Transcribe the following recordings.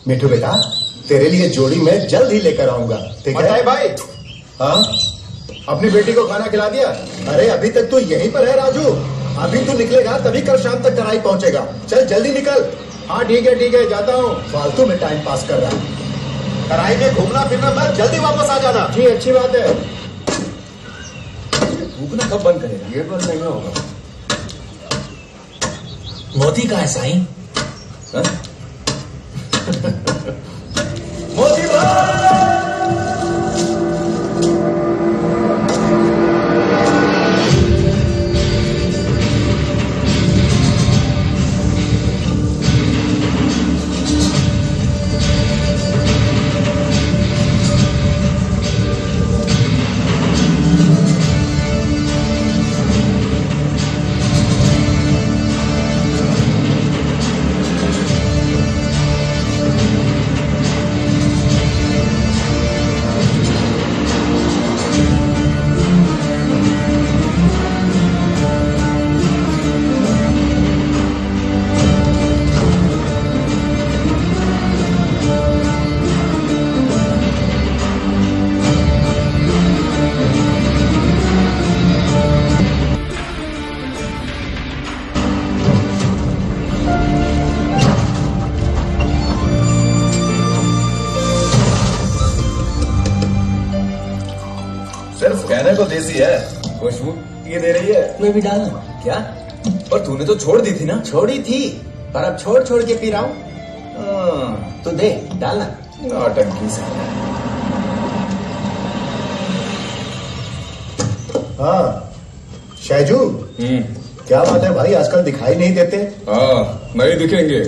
मिठू बेटा, तेरे लिए जोड़ी मैं जल्द ही लेकर आऊंगा, ठीक है भाई? हाँ, अपनी बेटी को खाना खिला दिया? अरे अभी तक तो यहीं पर है राजू। अभी तू निकलेगा तभी कल शाम तक कराई पहुंचेगा। चल जल्दी निकल। हाँ ठीक है, जाता हूँ। फालतू में टाइम पास कर रहा है। कराई में घूमना फिरना मत, जल्दी वापस आ जाना। जी अच्छी बात है। भूखना कब बंद करेगा? ये बंद नहीं होगा। मोती कहाँ है साईं? मोती भाई! कहने को देसी है। खुशबू ये दे रही है। मैं भी डालना क्या? और तूने तो छोड़ दी थी ना? छोड़ी थी, पर अब छोड़ छोड़ के पी रहा हूँ। तो दे डालना। नौटंकी से। हाँ शैजू, क्या बात है भाई, आजकल दिखाई नहीं देते? हाँ नहीं दिखेंगे,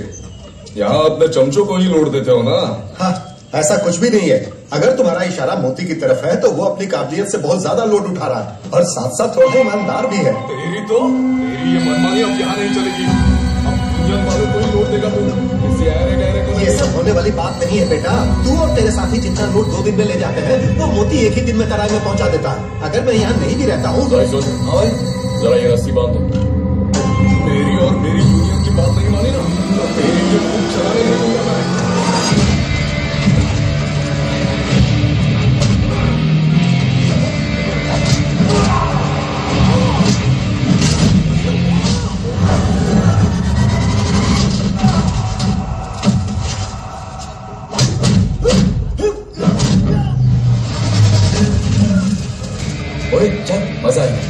यहाँ अपने चमचों को ही लौट देते हो ना। हाँ ऐसा कुछ भी नहीं है। अगर तुम्हारा इशारा मोती की तरफ है तो वो अपनी काबिलियत से बहुत ज्यादा लोड उठा रहा है और साथ साथ थोड़ा ईमानदार भी है। तेरी ये मनमानी अब यहाँ नहीं चलेगी। अब दुनिया वालों को ही लौट देगा तू। किसी ऐरे गहरे को ये सब होने वाली बात नहीं है बेटा। तू और तेरे साथी जितना लोड 2 दिन में ले जाते हैं वो मोती एक ही दिन में तराई में पहुंचा देता है। अगर मैं यहाँ नहीं भी रहता हूँ तो जरा ये रस्सी बांध दो। मेरी और मेरी यूनियन की बात नहीं मानी ना तो तेरी ये खूब चलाने नहीं दूंगा मैं। चल मजा आएगा।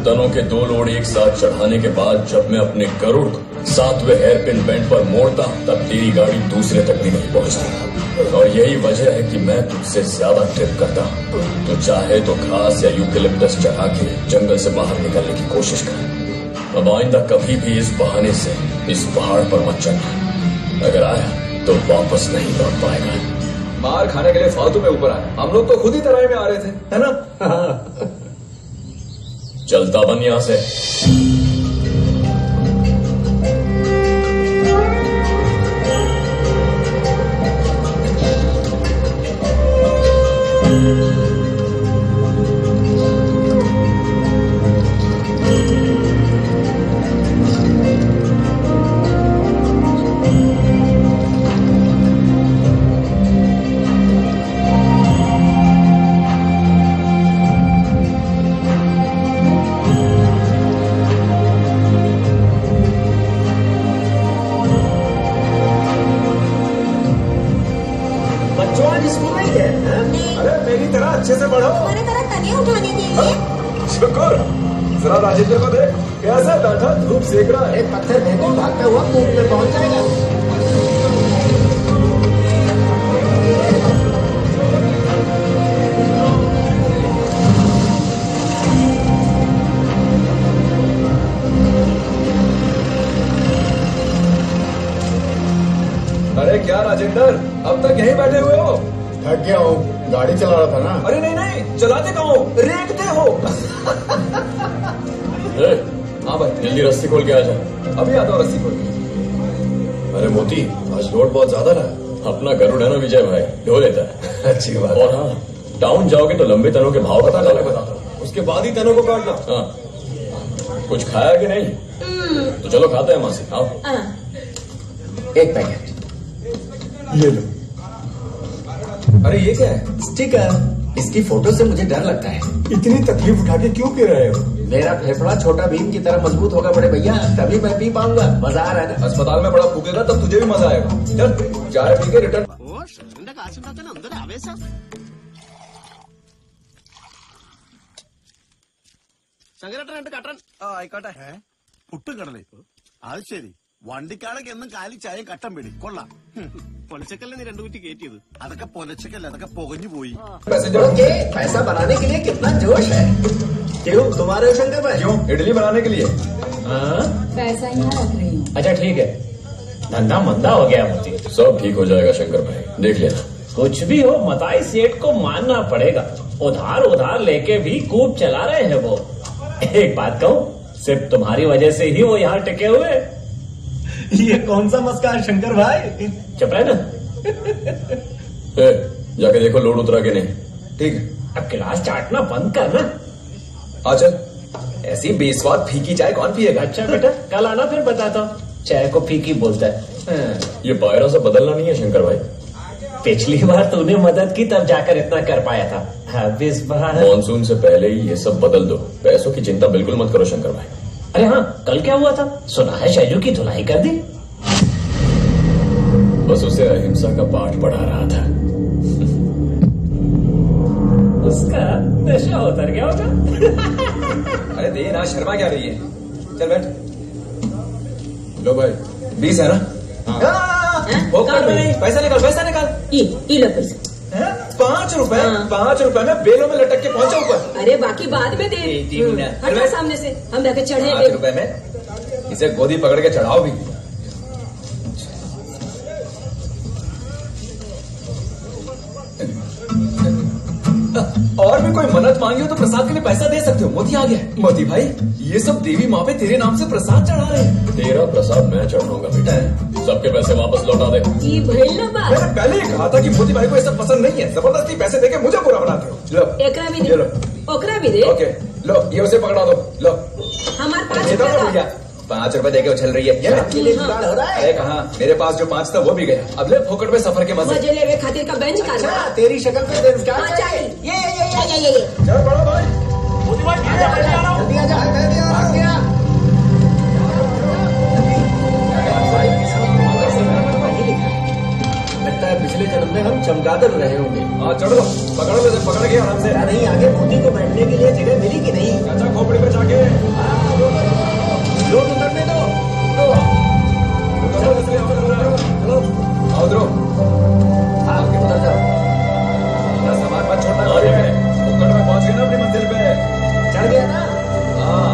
तनों के 2 लोड एक साथ चढ़ाने के बाद जब मैं अपने गरुड़ 7वें हेयरपिन बेंड पर मोड़ता तब तेरी गाड़ी दूसरे तक भी नहीं पहुंचती। और यही वजह है कि मैं तुझसे ज्यादा ट्रिप करता हूं। तो चाहे तो घास या यूकेलिप्टस चढ़ा के जंगल से बाहर निकलने की कोशिश कर। अब आइंदा कभी भी इस बहाने से इस पहाड़ पर मत चढ़ना। अगर आया तो वापस नहीं लौट पाएगा। मार खाने के लिए फालतू में ऊपर आया। हम लोग तो खुद ही तराई में आ रहे थे, है ना? चलता बन यहां से। शुक्र। जरा राजेंद्र को देख कैसा बैठा धूप सेक रहा है। पत्थर फेंको, भागता हुआ कूप में पहुंच जाएगा। राजेंद्र, अब तक यहीं बैठे हुए हो? थक गया हूँ, गाड़ी चला रहा था ना। अरे नहीं नहीं, चलाते कहाँ हो, रेंगते हो। हाँ भाई, जल्दी रस्सी खोल के आ जा। अभी आता हूँ रस्सी खोल के। अरे मोती, आज लोड बहुत ज्यादा रहा। अपना गरुड़ है ना विजय भाई, ढो लेता है। अच्छी बात। और हाँ, टाउन जाओगे तो लंबे तनों के भाव पता चलेगा, उसके बाद ही तनों को काटना। हाँ, कुछ खाया कि नहीं? तो चलो खाते हैं मासी, आओ। एक पैकेट ये लो। अरे ये क्या है? स्टिकर। इसकी फोटो से मुझे डर लगता है। इतनी तकलीफ उठा के क्यों पी रहे हो? मेरा फेफड़ा छोटा भीम की तरह मजबूत होगा बड़े भैया, तभी मैं पी पाऊंगा। मजा आ रहा है ना? अस्पताल में बड़ा फूकेगा तब तुझे भी मजा आएगा। चल चाय पी के रिटर्न। ആയിക്കോട്ടെ പുട്ടും കടലേ അത് ശരി വണ്ടിക്കാളൊക്കെ എന്നും കാലി ചായ കട്ടം പിടി കൊള്ളാം പൊലച്ചക്കല്ലേ നീ 2 കുറ്റി കയറ്റിയത് അതൊക്കെ പൊലച്ചക്കല്ല അതൊക്കെ പുകഞ്ഞു പോയി ओके, पैसा बनाने के लिए कितना जोश है। क्यों तुम्हारे शंकर भाई? क्यों? इडली बनाने के लिए। पैसा यहाँ रख रही हूँ। अच्छा ठीक है, धंधा मंदा हो गया मोती। सब ठीक हो जाएगा शंकर भाई, देख लेना। कुछ भी हो, मताई सेठ को मानना पड़ेगा। उधार उधार लेके भी खूब चला रहे हैं वो। एक बात कहूँ, सिर्फ तुम्हारी वजह से ही वो यहाँ टिके हुए। ये कौन सा मस्का है शंकर भाई? चुप रहे ना। जाके देखो लोड उतरा के नहीं। ठीक है, अब गिलास चाटना बंद करना। आ चल। ऐसी बेस्वाद फीकी चाय कौन पिएगा? अच्छा बेटा, कल आना फिर बताता हूँ। चाय को फीकी बोलता है। ये पायरा से बदलना नहीं है शंकर भाई। पिछली बार तूने मदद की तब जाकर इतना कर पाया था। अब इस बार मॉनसून से पहले ही ये सब बदल दो। पैसों की चिंता बिल्कुल मत करो शंकर भाई। अरे हाँ, कल क्या हुआ था? सुना है शैजू की धुलाई कर दी। बस उसे अहिंसा का पाठ पढ़ा रहा था। उसका नशा उतर गया होगा। अरे दे ना, शर्मा क्या रही है? चल बैठ। लो भाई, 20 है ना? पॉकेट में नहीं, पैसा निकाल, पैसा निकाल। ये लो पैसा। 5 रुपए, हाँ। 5 रुपए में बेलों में लटक के पहुंचा ऊपर। अरे बाकी बाद में दे। हटो सामने से, हम जाके चढ़े। 5 रुपए में इसे गोदी पकड़ के चढ़ाओ भी। और भी कोई मन्नत मांगी हो तो प्रसाद के लिए पैसा दे सकते हो। मोती आ गया। मोती भाई, ये सब देवी माँ पे तेरे नाम से प्रसाद चढ़ा रहे हैं। तेरा प्रसाद मैं चढ़ाऊंगा बेटा। सबके पैसे वापस लौटा दे। ये भइल ना बात। मैंने पहले ही कहा था कि मोती भाई को ये सब पसंद नहीं है। जबरदस्ती पैसे देके मुझे बुरा बनाते हो। लो एकरा भी ये दे, लो। ओकरा भी दे। ओके लो, ये उसे पकड़ा दो। लो हमारे 5 ये दो ना रुपया भैया, 5 रुपए देके उछल रही है। ये ले। आपके लिए जुगाड़ हो रहा है? अरे कहाँ, मेरे पास जो 5 था वो भी गया। अब ले फोकट में सफर के मजे। मजे लेवे खातिर का बेंच का अच्छा, तेरी शक्ल पे देर क्या हाँ, चाहिए। ये चल बड़ा भाई। जल्दी आ जा, भाग गया। लगता है पिछले जन्म में हम चमगादड़ रहे होंगे। हाँ चढ़ो, पकड़ो इसे, पकड़ के आराम से। पता नहीं आगे मोती को बैठने के लिए जगह मिली कि नहीं। अच्छा खोपड़ी पे जाके लोग उतरने दो। चलो आओ उधरो। हाँ, उतर जाओ। अपना सामान मत छोड़ना। फोकट में पहुंच गए ना अपनी मंजिल पे। चढ़ गया ना? हाँ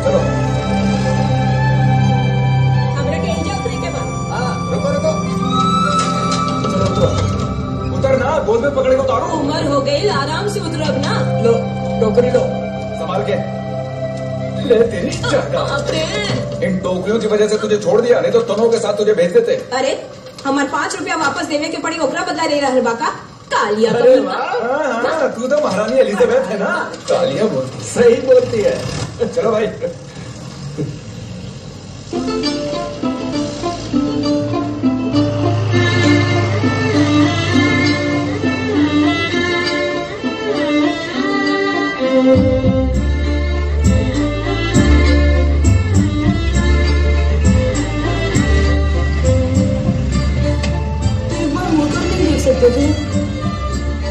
चलो। हमरा के इंजन उतरे के बाद हाँ, रुको। चलो उतरो। उतर ना, गोद में पकड़े को उतारो। उम्र हो गई, आराम से उतरब ना। लो, टोकरी लो। संभाल के ले तेरी चाटा। बाप रे। इन टोकरियों की वजह से तुझे छोड़ दिया, नहीं तो तनों के साथ तुझे भेज देते। अरे हमारे 5 रुपया वापस देवे के पड़ी, ओकरा बदला नहीं रहल बाका। कालिया अरे बनी। वाह, हाँ, तू तो महारानी एलिजाबेथ है ना। तालियां बोल। सही बोलती है। चलो भाई।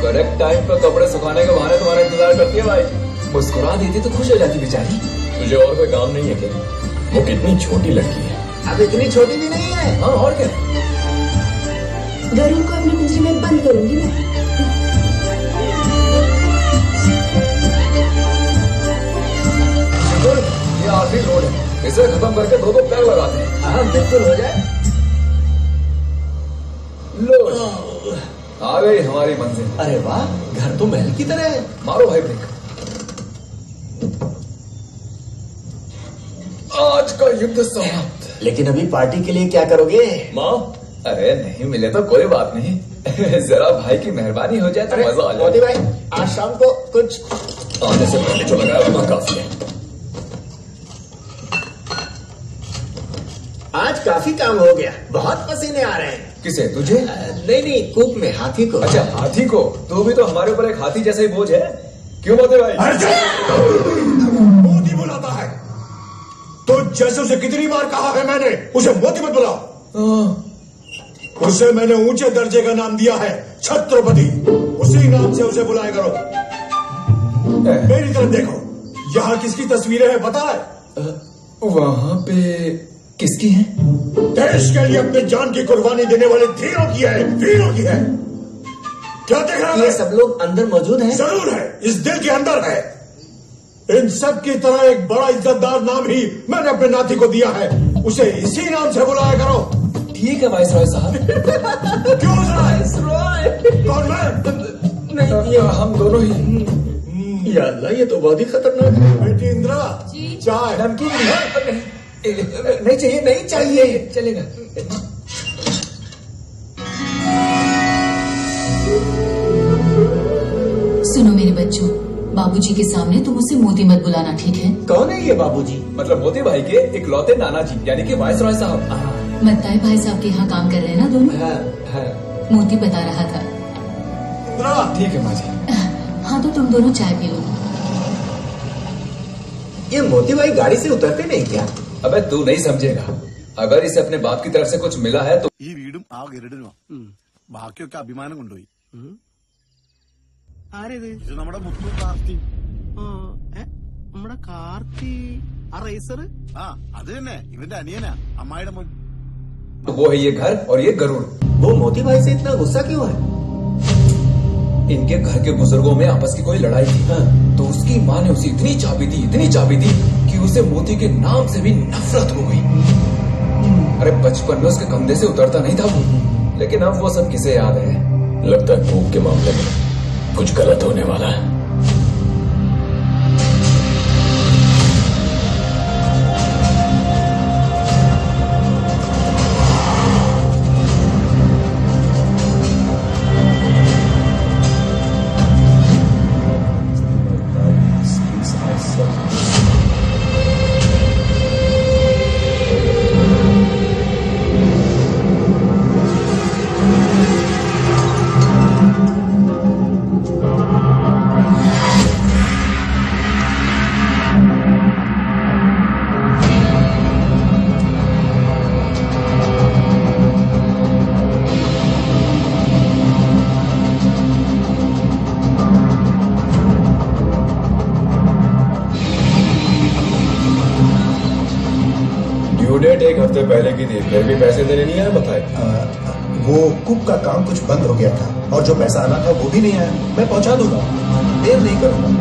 करेक्ट टाइम पर कपड़े सुखाने के बहाने तुम्हारा इंतजार करती है भाई। मुस्कुरा देती तो खुश हो जाती बेचारी। तुझे और कोई काम नहीं है क्या? वो कितनी छोटी लड़की है। अब इतनी छोटी भी नहीं है। हाँ और क्या। गरुड़ को अपने पिंजरे में बंद करूंगी मैं। ये आखिरी रोड है, इसे खत्म करके 2 पैर लगाते हैं। हाँ, बिल्कुल हो जाए। लो आ गई हमारी मंजिल। अरे वाह, घर तो महल की तरह है। मारो भाई ब्रेक। आज का युद्ध समाप्त। लेकिन अभी पार्टी के लिए क्या करोगे? माँ, अरे नहीं मिले तो कोई बात नहीं। जरा भाई की मेहरबानी हो जाए तो मजा आ मोदी जाए। भाई, आज शाम को कुछ आने से पहले जो लगाया उतना काफी है। आज काफी काम हो गया, बहुत पसीने आ रहे हैं। किसे, तुझे? नहीं, कूप में हाथी को। अच्छा, हाथी को? तू भी तो हमारे ऊपर एक हाथी जैसा ही बोझ है। क्यों मोदी भाई? मोदी बुलाता है तो जैसे उसे कितनी बार कहा है मैंने, उसे मोदी मत बुलाओ। उसे मैंने ऊंचे दर्जे का नाम दिया है, छत्रपति। उसी नाम से उसे बुलाया करो। मेरी तरफ देखो, यहाँ किसकी तस्वीरें हैं पता है? वहाँ पे किसकी है? देश के लिए अपनी जान की कुर्बानी देने वाले धीरों की है, वीरों की है। क्या देख रहा है? ये सब लोग अंदर मौजूद हैं? जरूर है, इस दिल के अंदर है। इन सब की तरह एक बड़ा इज्जतदार नाम ही मैंने अपने नाती को दिया है, उसे इसी नाम से बुलाया करो। ठीक है वाइसरॉय साहब। क्यों वाइसरॉय? कौन मैं? नहीं, ये हम दोनों ही। या अल्लाह, ये तो बहुत ही खतरनाक है। बेटी इंदिरा, चाय। नमकीन नहीं चाहिए? नहीं चाहिए, चलेगा। सुनो मेरे बच्चों, बाबूजी के सामने तुम उसे मोदी मत बुलाना, ठीक है? कौन है ये बाबूजी? मतलब मोदी भाई के इकलौते नाना जी, यानी कि वाइसरॉय साहब। मत्ताई भाई साहब के यहाँ काम कर रहे हैं ना दोनों? हाँ। मोदी बता रहा था। ठीक है माँ जी। हाँ तो तुम दोनों चाय पी लो। ये मोती भाई गाड़ी से उतरते नहीं क्या? अबे तू नहीं समझेगा, अगर इसे अपने बाप की तरफ से कुछ मिला है तो ഈ വീടും ആ ഗരുഡനുമാ ബാക്കിയൊക്കെ അഭിമാനം കൊണ്ടുപോയി. ആരേത്? ഇത് നമ്മുടെ മുത്തു കാർത്തി. നമ്മുടെ കാർത്തി ആ റേസർ. ആ അത് തന്നെ, ഇവന്റെ അനിയനാ, അമ്മായിയുടെ മോൻ. वो है ये घर और ये गरुड़। वो मोती भाई से इतना गुस्सा क्यों है? इनके घर के बुजुर्गों में आपस की कोई लड़ाई थी। हाँ। तो उसकी माँ ने उसे इतनी चाबी दी कि उसे मोती के नाम से भी नफरत हो गई। अरे बचपन में उसके कंधे से उतरता नहीं था वो, लेकिन अब वो सब किसे याद है? लगता है कूप के मामले में कुछ गलत होने वाला है। डेट एक हफ्ते पहले की थी, फिर भी पैसे देने नहीं आए बताए। वो कुक का काम कुछ बंद हो गया था और जो पैसा आना था वो भी नहीं आया। मैं पहुंचा दूंगा, देर नहीं करूंगा।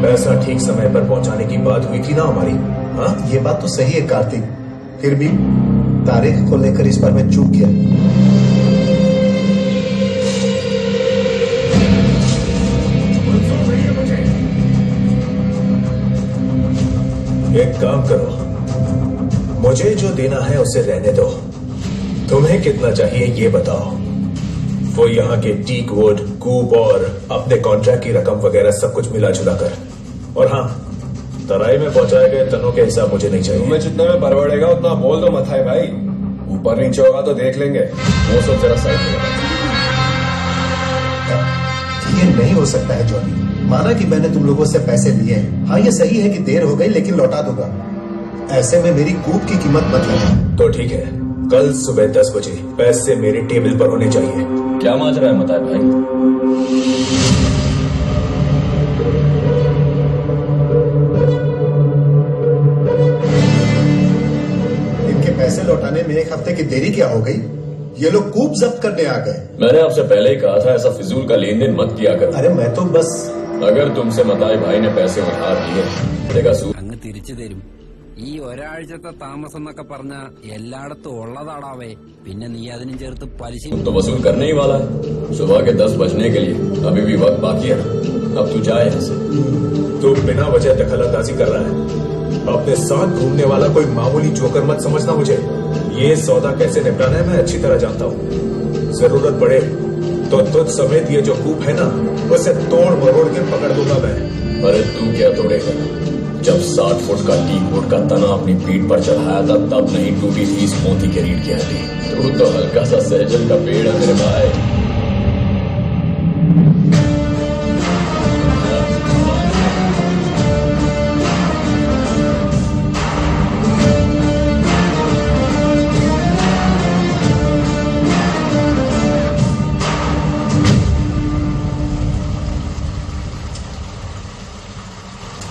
पैसा ठीक समय पर पहुंचाने की बात हुई थी ना हमारी। हाँ, ये बात तो सही है कार्तिक, फिर भी तारीख को लेकर इस बार मैं चूक गया। एक काम करो, मुझे जो देना है उसे रहने दो। तुम्हें कितना चाहिए ये बताओ। वो यहाँ के टीक वुड, कूप और अपने कॉन्ट्रैक्ट की रकम वगैरह सब कुछ मिला जुला कर। और हाँ, तराई में पहुंचाए गए तनों के हिसाब मुझे नहीं चाहिए। तुम्हें जितने में परवड़ेगा उतना बोल दो मथाई भाई। ऊपर नीचे होगा तो देख लेंगे। वो सब जरा साइड में। ये नहीं हो सकता है जॉनी। माना कि मैंने तुम लोगों से पैसे लिए हैं। हाँ ये सही है कि देर हो गई, लेकिन लौटा दूंगा। ऐसे में मेरी कूप की कीमत मत लेना। तो ठीक है, कल सुबह 10 बजे पैसे मेरे टेबल पर होने चाहिए। क्या मांग रहा है मथाई भाई? इनके पैसे लौटाने में 1 हफ्ते की देरी क्या हो गई? ये लोग कूप जब्त करने आ गए। मैंने आपसे पहले ही कहा था ऐसा फिजूल का लेन देन मत किया करो। अरे मैं तो बस, अगर तुमसे मताई भाई ने पैसे उधार लिए देगा അങ്ങ് തിരിച്ചു തരും. ഈ ഒരാഴ്ചത്തെ താമസം എന്നൊക്കെ പറഞ്ഞ എല്ലായിടത്തും ഉള്ളതാടാവേ. പിന്നെ നീ അതിനും ചേർത്ത് പലിശ तो वसूल करने ही वाला है। सुबह के 10 बजने के लिए अभी भी वक्त बाकी है ना। अब तू जाए यहाँ से। तू बिना वजह दखलंदाजी कर रहा है। अपने साथ घूमने वाला कोई मामूली जोकर मत समझना मुझे। ये सौदा कैसे निपटाना है मैं अच्छी तरह जानता हूँ। जरूरत पड़े तो तुझ समेत ये जो कूप है ना, उसे तोड़ मरोड़ के पकड़ दूंगा मैं। अरे तू क्या तोड़ेगा? जब 60 फुट का टीक वुड का तना अपनी पीठ पर चढ़ाया था तब नहीं टूटी थी इस मोती के रीढ़ की हड्डी। तू तो हल्का सा सहजन का पेड़ है मेरे भाई।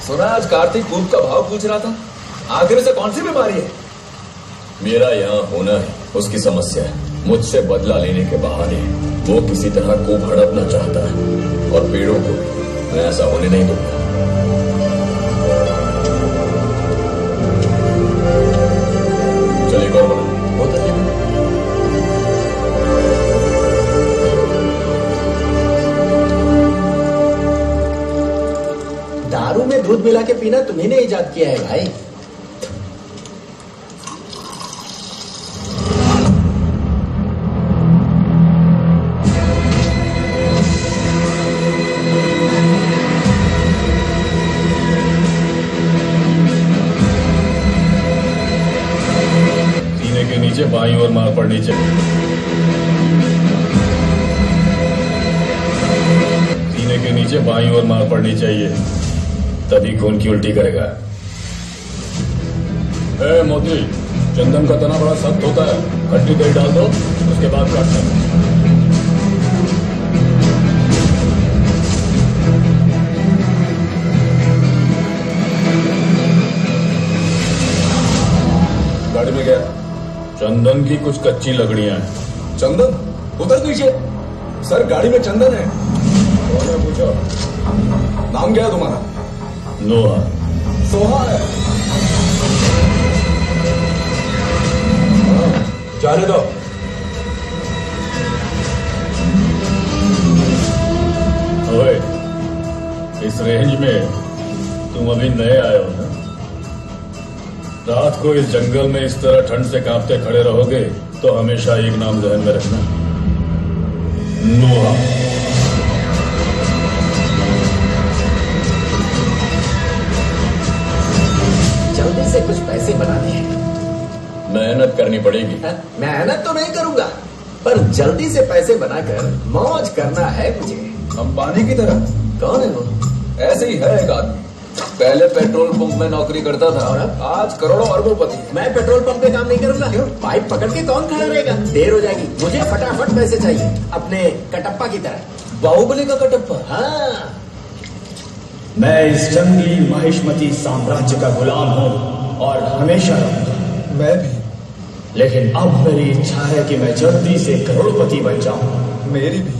सुना आज कार्तिक कूप का भाव पूछ रहा था। आखिर से कौन सी बीमारी है? मेरा यहाँ होना है उसकी समस्या है। मुझसे बदला लेने के बहाने वो किसी तरह कूप हड़पना चाहता है और पेड़ों को मैं ऐसा होने नहीं दूंगा। चलिए कौन बना दारू में दूध मिला के पीना तुम्ही ने इजाद किया है भाई। सीने के नीचे बाईं ओर मार पड़नी चाहिए। सीने के नीचे बाईं ओर मार पड़नी चाहिए, तभी खून की उल्टी करेगा। ए मोती, चंदन का तना बड़ा सख्त होता है। खट्टी दही डाल दो, उसके बाद काटना। गाड़ी में गया चंदन की कुछ कच्ची लकड़ियां हैं। चंदन उतर दीजिए सर, गाड़ी में चंदन है। पूछो नाम क्या है तुम्हारा? नोहा। सोहा है। जाने दो। ओए, इस रेंज में तुम अभी नए आए हो ना? रात को इस जंगल में इस तरह ठंड से कांपते खड़े रहोगे तो हमेशा एक नाम ध्यान में रखना, नोहा। जल्दी से कुछ पैसे बनाने हैं। मेहनत करनी पड़ेगी। मेहनत तो नहीं करूंगा, पर जल्दी से पैसे बनाकर मौज करना है मुझे। अंबानी की तरह? कौन है वो? ऐसे ही है एक आदमी। पहले पेट्रोल पंप में नौकरी करता था, आज करोड़ों अरबोपति। मैं पेट्रोल पंप पे काम नहीं करूंगा। क्यों? पाइप पकड़ के कौन खड़ा रहेगा? देर हो जाएगी। मुझे फटाफट पैसे चाहिए, अपने कटप्पा की तरह। बाहुबली का कटप्पा? हाँ। मैं इस जंगली महिष्मती साम्राज्य का गुलाम हूँ और हमेशा रहूंगा। मैं भी। लेकिन अब मेरी इच्छा है कि मैं जल्दी से करोड़पति बन जाऊं। मेरी भी।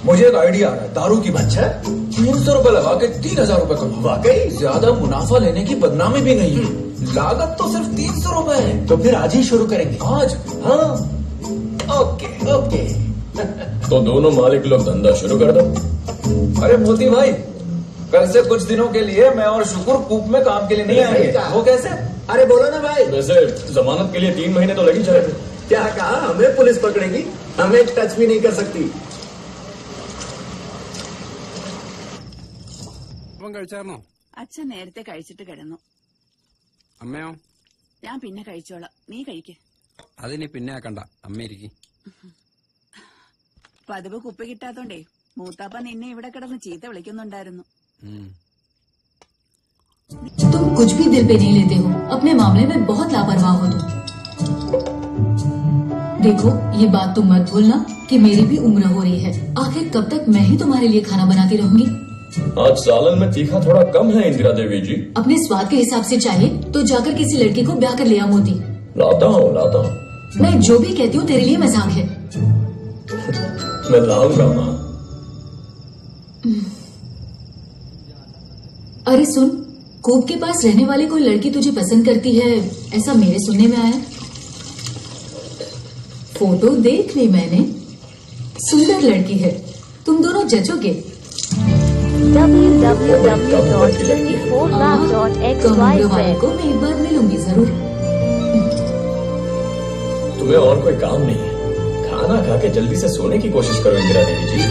मुझे एक आइडिया आ रहा है, दारू की। अच्छा, 300 रुपए लगा के 3000 रुपए करूँ। वाकई ज्यादा मुनाफा लेने की बदनामी भी नहीं है। लागत तो सिर्फ 300 रुपए है। तो फिर आज ही शुरू करेंगे। आज? हाँ। Okay okay. तो दोनों मालिक लोग धंधा शुरू कर दो। अरे मोती भाई, कल से कुछ दिनों के लिए मैं और शुक्र कूप में काम के लिए नहीं आएंगे। वो कैसे? अरे बोलो ना भाई। वैसे जमानत के लिए 3 महीने तो लगी जाएंगे। क्या कहा? हमें पुलिस पकड़ेगी? हमें टच भी नहीं कर सकती। അച്ഛൻ നേരത്തെ കഴിച്ചിട്ട് കിടന്നു. അമ്മയോ? ഞാൻ പിന്നെ കഴിച്ചോളാം, നീ കഴിക്ക്. അതിനി പിന്നെ ആക്കണ്ട, അമ്മയിരിക്കും. പതിവ് കുപ്പി കിട്ടാത്തോണ്ടേ മൂത്താപ്പ നിന്നെ ഇവിടെ കിടന്ന് ചീത്ത വിളിക്കുന്നുണ്ടായിരുന്നു. तुम कुछ भी दिल पे नहीं लेते हो, अपने मामले में बहुत लापरवाह हो तुम। देखो ये बात तुम मत भूलना कि मेरी भी उम्र हो रही है। आखिर कब तक मैं ही तुम्हारे लिए खाना बनाती रहूंगी? आज सालन में तीखा थोड़ा कम है इंदिरा देवी जी। अपने स्वाद के हिसाब से चाहिए तो जाकर किसी लड़की को ब्याह कर लिया मोती। लाता हूँ। मैं जो भी कहती हूँ तेरे लिए मजाक है। मैं लाऊंगा माँ। अरे सुन, कूप के पास रहने वाली कोई लड़की तुझे पसंद करती है, ऐसा मेरे सुनने में आया। फोटो देख ली मैंने, सुंदर लड़की है, तुम दोनों जचोगे। www.24lab.xyz को मैं एक बार मिलूंगी जरूर। तुम्हें और कोई काम नहीं है, खाना खा के जल्दी से सोने की कोशिश करो इंदिरा देवी जी।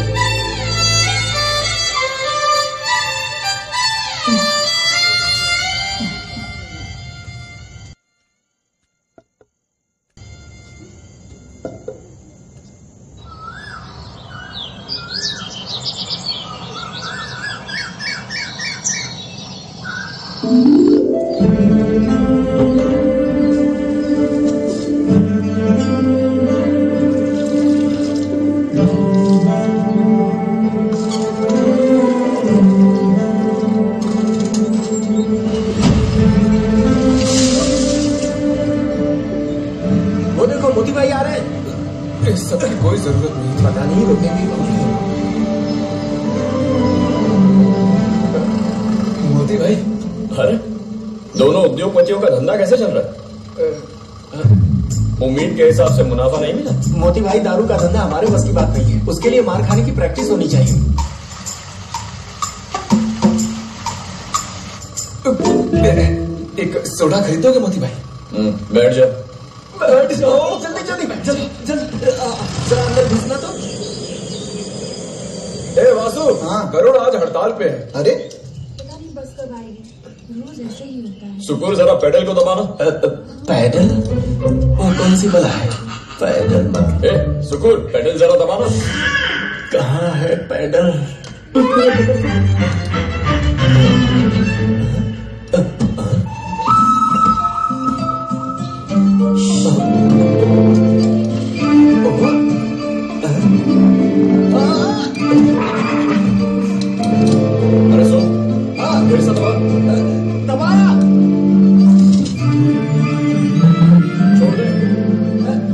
उद्योगपतियों का धंधा कैसे चल रहा है? उम्मीद के हिसाब से मुनाफा नहीं मिला? मोती भाई, दारू का धंधा हमारे बस की बात नहीं है, उसके लिए मार खाने की प्रैक्टिस होनी चाहिए। एक सोडा खरीदोगे मोती भाई? बैठ जाओ। जल्दी जल्दी बैठ, जल्दी जरा अंदर घुसना तो। ए वासु, गरुड़ आज हड़ताल पे है। अरे बस कब आएगी? रोज ऐसे ही होता है। सुकूर जरा पेडल को दबाना। पैडल? वो कौन सी बला है? पैडल ए सुकूर, पेडल जरा दबाना। कहाँ है पैडल? अरे सुन, फिर से दबा।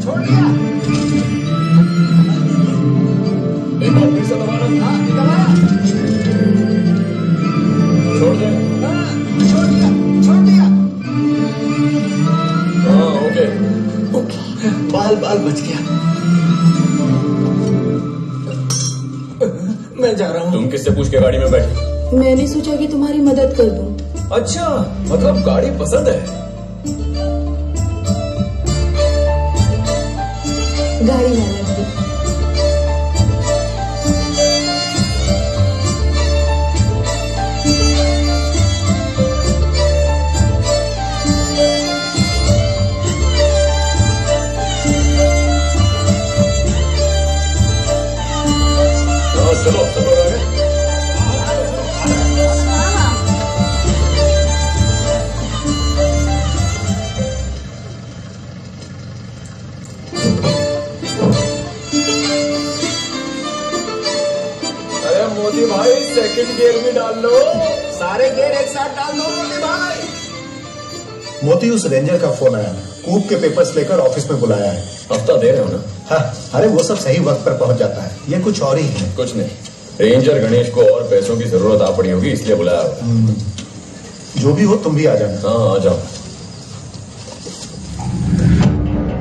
छोड़ दिया। एक बार फिर से दबाना। छोड़ दे। छोड़ दिया। हाँ ओके। बाल बच गया। मैं जा रहा हूँ। तुम किससे पूछ के गाड़ी में बैठे? मैंने सोचा कि तुम्हारी मदद कर दूं। अच्छा, मतलब गाड़ी पसंद है? गाड़ी लाना थी। चलो सब लोग आ गए? अरे मोदी भाई, सेकंड गियर में डाल लो। सारे गियर एक साथ डाल दो मोती भाई। मोती, उस रेंजर का फोन आया, कूप के पेपर्स लेकर ऑफिस में बुलाया है। हफ्ता दे रहे हो ना? हाँ, अरे वो सब सही वक्त पर पहुंच जाता है, ये कुछ और ही है। कुछ नहीं, रेंजर गणेश को और पैसों की जरूरत आ पड़ी होगी, इसलिए बुलाया होगा। जो भी हो तुम भी आ जाना। हाँ आ जाओ।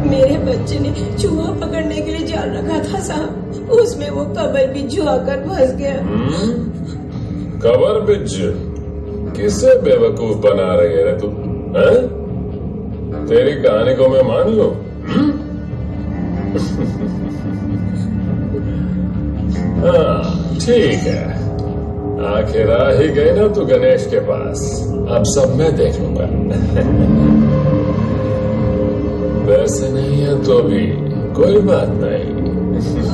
मेरे बच्चे ने चूहा पकड़ने के लिए जाल रखा था साहब, उसमें वो कबर बिज्जू आकर फंस गया। कबर बिज्जू? किसे बेवकूफ बना रही है तू? तेरी कहानी को मैं मान लूं? हाँ ठीक है, आखिर आ ही गए ना तू गणेश के पास। अब सब मैं देख लूंगा। वैसे नहीं है तो भी कोई बात नहीं।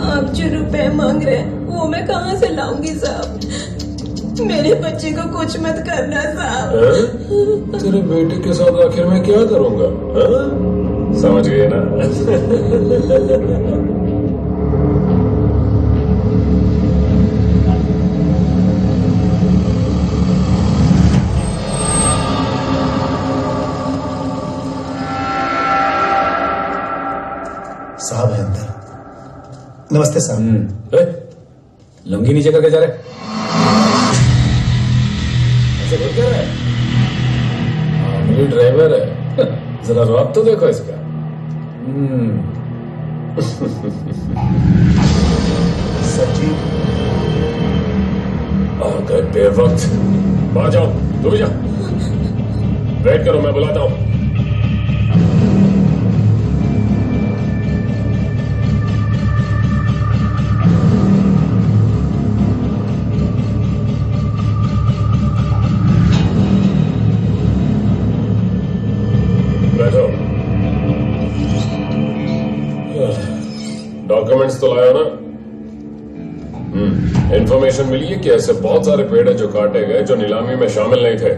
आप जो रुपए मांग रहे हैं वो मैं कहाँ से लाऊंगी साहब? मेरे बच्चे को कुछ मत करना साहब। तेरे बेटे के साथ आखिर मैं क्या करूंगा? समझ गए ना? साहब है अंदर। नमस्ते साहब। लुंगी नीचे करके जा रहे ऐसे घुट क्या रहा है? आमिर ड्राइवर है। जरा रौब तो देखो इसका। सर जी आ गए बेवक्त। बाहर जाओ, तू भी जा। वेट करो, मैं बुलाता हूं। डॉक्यूमेंट्स तो लाया ना? इंफॉर्मेशन मिली है कि ऐसे बहुत सारे पेड़ हैं जो काटे गए, जो नीलामी में शामिल नहीं थे।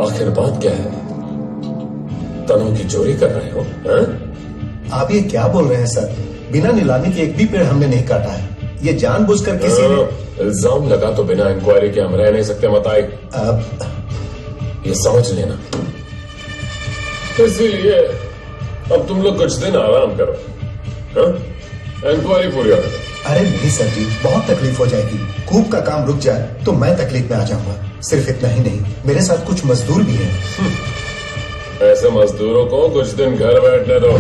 आखिर बात क्या है? तनों की चोरी कर रहे हो? आप ये क्या बोल रहे हैं सर? बिना नीलामी के एक भी पेड़ हमने नहीं काटा है। ये जानबूझकर किसी ने इल्जाम लगा तो बिना इंक्वायरी के हम रह नहीं सकते मताई। ये समझ लेना। इसीलिए अब तुम लोग कुछ दिन आराम करो। इंक्वायरी पूरी हो गई। अरे नहीं सर जी, बहुत तकलीफ हो जाएगी। कूप का काम रुक जाए तो मैं तकलीफ में आ जाऊंगा। सिर्फ इतना ही नहीं, मेरे साथ कुछ मजदूर भी हैं। ऐसे मजदूरों को कुछ दिन घर बैठने दो।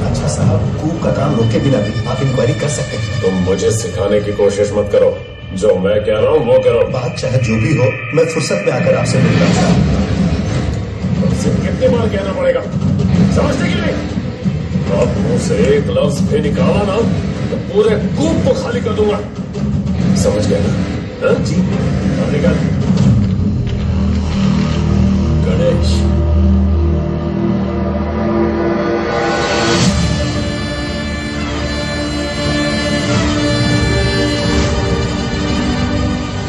अच्छा साहब, कूप का काम रोके बिना भी आप इंक्वायरी कर सकते हैं। तुम मुझे सिखाने की कोशिश मत करो। जो मैं कह रहा हूँ वो करो। बात चाहे जो भी हो, मैं फुर्सत में आकर आपसे मिल रहा हूँ। तुमसे कितनी बार कहना पड़ेगा? समझते कि नहीं? अब मुंह से एक लफ्ज भी निकाला ना तो पूरे कूप को खाली कर दूंगा। समझ गए ना? जी। निकाल। गणेश,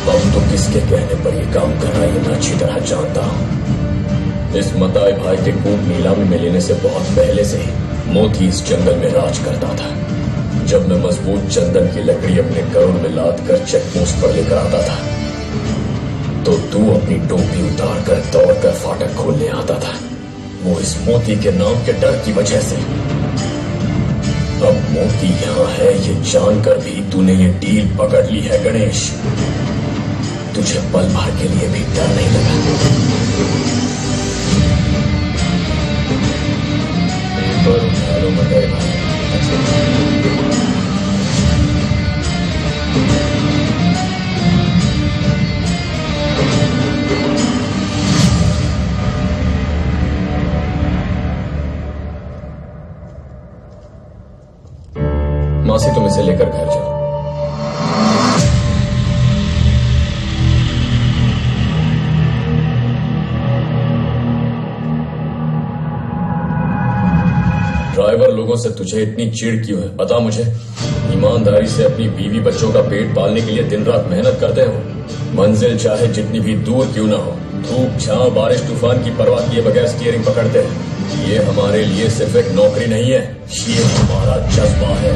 अब तो किसके कहने पर ये काम कर रहा है मैं अच्छी तरह जानता हूं। इस मताई भाई के कूप नीलामी में लेने से बहुत पहले से मोती इस जंगल में राज करता था। जब मैं मजबूत चंदन की लकड़ी अपने करोड़ में लाद कर चेक पोस्ट पर लेकर आता था तो तू अपनी टोपी उतार कर दौड़ कर फाटक खोलने आता था, वो इस मोती के नाम के डर की वजह से। अब मोती यहाँ है ये जानकर भी तूने ये डील पकड़ ली है गणेश। तुझे पल भर के लिए भी डर नहीं लगा। मताई भाई, मासी तुम इसे लेकर घर जाओ। ड्राइवर लोगों से तुझे इतनी चिढ़ क्यों है बता मुझे? ईमानदारी से अपनी बीवी बच्चों का पेट पालने के लिए दिन रात मेहनत करते हो। मंजिल चाहे जितनी भी दूर क्यों ना हो, धूप छांव बारिश तूफान की परवाह किए बगैर स्टीयरिंग पकड़ते हैं। ये हमारे लिए सिर्फ एक नौकरी नहीं है, ये हमारा जज्बा है।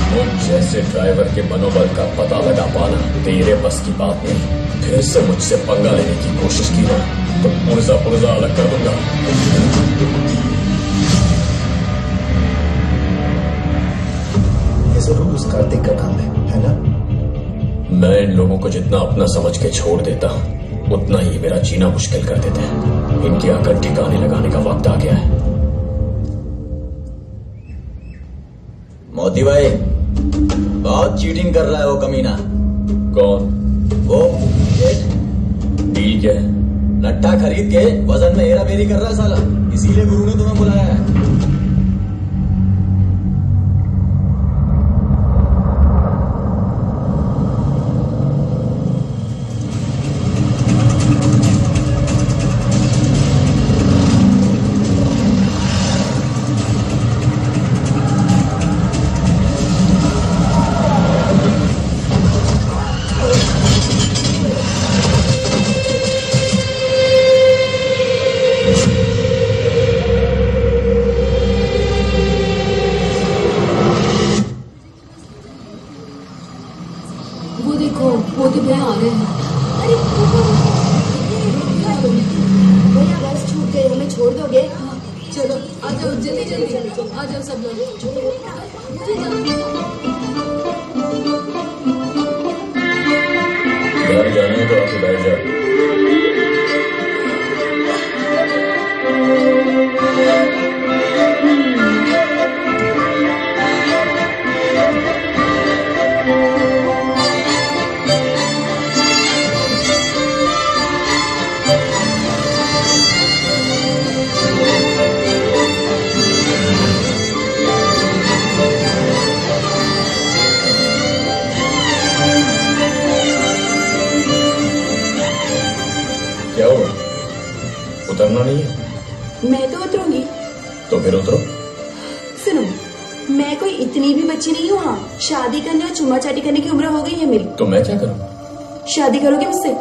वो जैसे ड्राइवर के मनोबल का पता लगा पाना तेरे बस की बात नहीं। फिर से मुझसे पंगा लेने की कोशिश की ना तो पुर्जा पुर्जा अलग कर दूंगा। ये जरूर उस कार्तिक का काम है ना? मैं इन लोगों को जितना अपना समझ के छोड़ देता हूँ उतना ही मेरा जीना मुश्किल कर देते हैं। इनकी अकल ठिकाने लगाने का वक्त आ गया है। मोती भाई बहुत चीटिंग कर रहा है वो कमीना। कौन? वो डील क्या है? लट्ठा खरीद के वजन में हेरा फेरी कर रहा है साला, इसीलिए गुरु ने तुम्हें बुलाया है। घर जाने तो आके बैठ जा। क्या हुआ? उतरना नहीं है? मैं तो उतरूंगी। तो फिर उतरो। सुनो, मैं कोई इतनी भी बच्ची नहीं हूँ। हाँ, शादी करने और चुम्मा चाटी करने की उम्र हो गई है मेरी। तो मैं क्या करूँ? शादी करोगे मुझसे?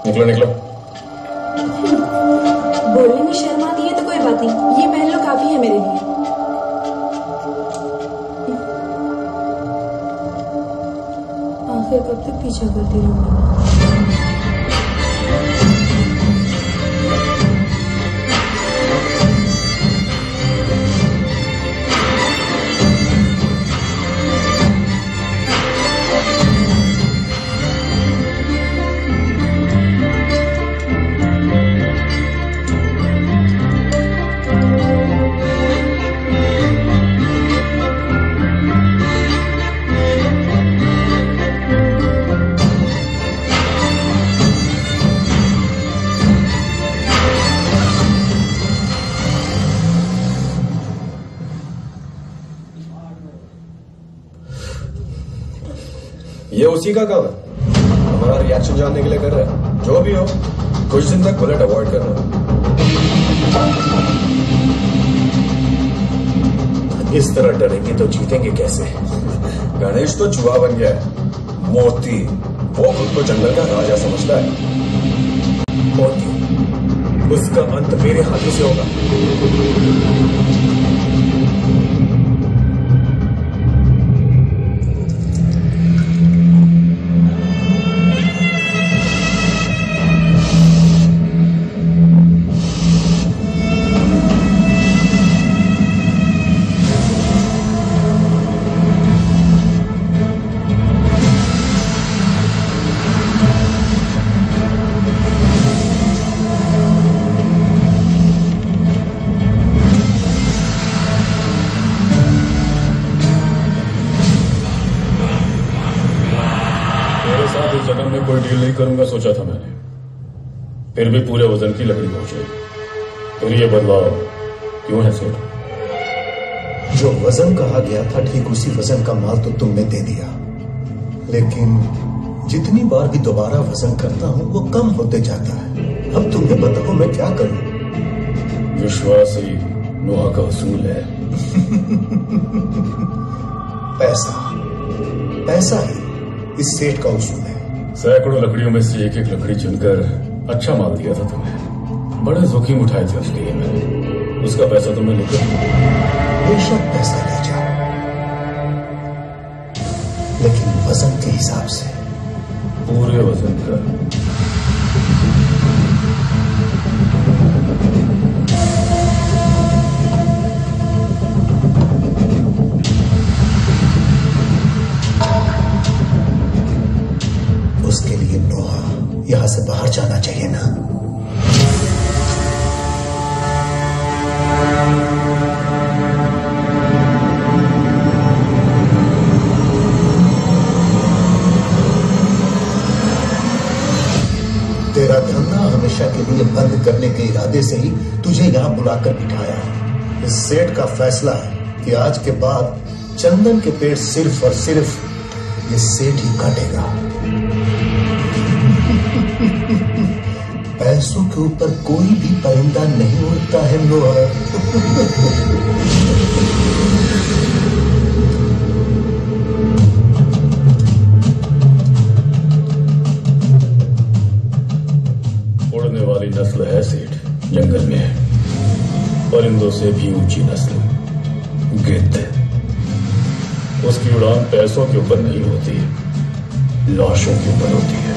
निकलो निकलो। बोलने में शर्म आती है तो कोई बात नहीं, ये पहन लो, काफी है मेरे लिए। आखिर कब तक पीछा करती रहूंगी? ये उसी का काम है, हमारा रिएक्शन जानने के लिए कर रहा है। जो भी हो, कुछ दिन तक बुलेट अवॉइड करना। इस तरह डरेंगे तो जीतेंगे कैसे? गणेश तो जुआ बन गया है। मोती वो खुद को जंगल का राजा समझता है। मोती, उसका अंत मेरे हाथों से होगा। कोई डील नहीं करूंगा सोचा था मैंने, फिर भी पूरे वजन की लकड़ी पहुंचे। फिर ये बदलाव क्यों है सेठ? जो वजन कहा गया था ठीक उसी वजन का माल तो तुमने दे दिया, लेकिन जितनी बार भी दोबारा वजन करता हूं वो कम होते जाता है। अब तुम्हें बताओ मैं क्या करूं? विश्वास ही नोहा का उसूल है। पैसा ही इस सेठ का उसूल है। सैकड़ों लकड़ियों में से एक एक लकड़ी चुनकर अच्छा माल दिया था तुम्हें। बड़े जोखिम उठाए थे उसके लिए मैंने। उसका पैसा तुम्हें लेकर बेशक पैसा ले जाओ, लेकिन वजन के हिसाब से। पूरे वजन का। उसके लिए नोहा यहां से बाहर जाना चाहिए ना। तेरा धंधा हमेशा के लिए बंद करने के इरादे से ही तुझे यहां बुलाकर बिठाया। इस सेठ का फैसला है कि आज के बाद चंदन के पेड़ सिर्फ और सिर्फ ये सेठ ही काटेगा। पैसों के ऊपर कोई भी परिंदा नहीं उड़ता है नोहा। उड़ने वाली नस्ल है सेठ, जंगल में है। परिंदों से भी ऊंची नस्ल गिद्ध। उसकी उड़ान पैसों के ऊपर नहीं होती, लाशों के ऊपर होती है।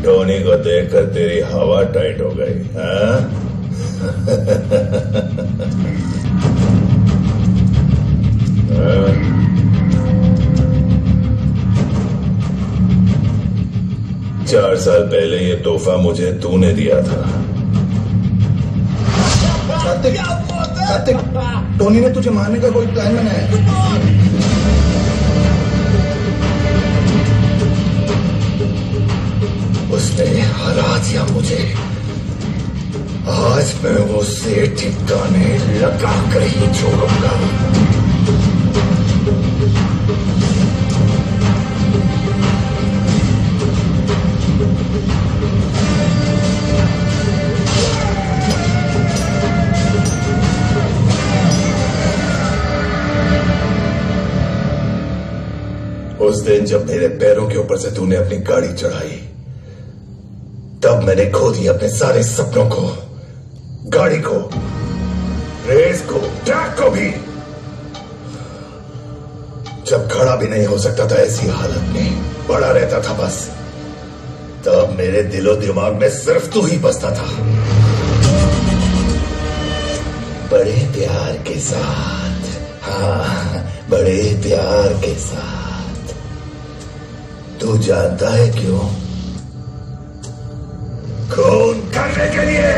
टोनी को देखकर तेरी हवा टाइट हो गई, हाँ? 4 साल पहले ये तोहफा मुझे तूने दिया था। कार्तिक, टोनी ने तुझे मारने का कोई प्लान बनाया है? उसने हरा दिया मुझे। आज मैं उसे ठिकाने लगा कर ही छोड़ूंगा। उस दिन जब मेरे पैरों के ऊपर से तूने अपनी गाड़ी चढ़ाई, तब मैंने खो दिया अपने सारे सपनों को, गाड़ी को, रेस को, ट्रैक को भी। जब खड़ा भी नहीं हो सकता था ऐसी हालत में, पड़ा रहता था बस, तब मेरे दिलो दिमाग में सिर्फ तू ही बसता था। बड़े प्यार के साथ, हाँ, बड़े प्यार के साथ। तू जानता है क्यों? खून करने के लिए।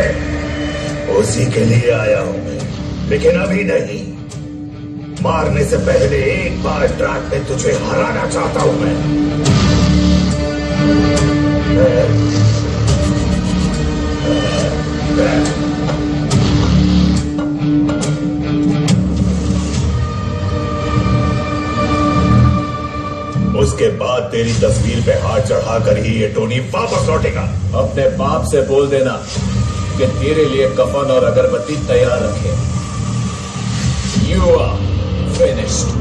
उसी के लिए आया हूं मैं, लेकिन अभी नहीं। मारने से पहले एक बार ट्रैक में तुझे हराना चाहता हूं मैं। उसके बाद तेरी तस्वीर पे हाथ चढ़ाकर ही ये टोनी वापस लौटेगा। अपने बाप से बोल देना कि तेरे लिए कफन और अगरबत्ती तैयार रखे। You are finished.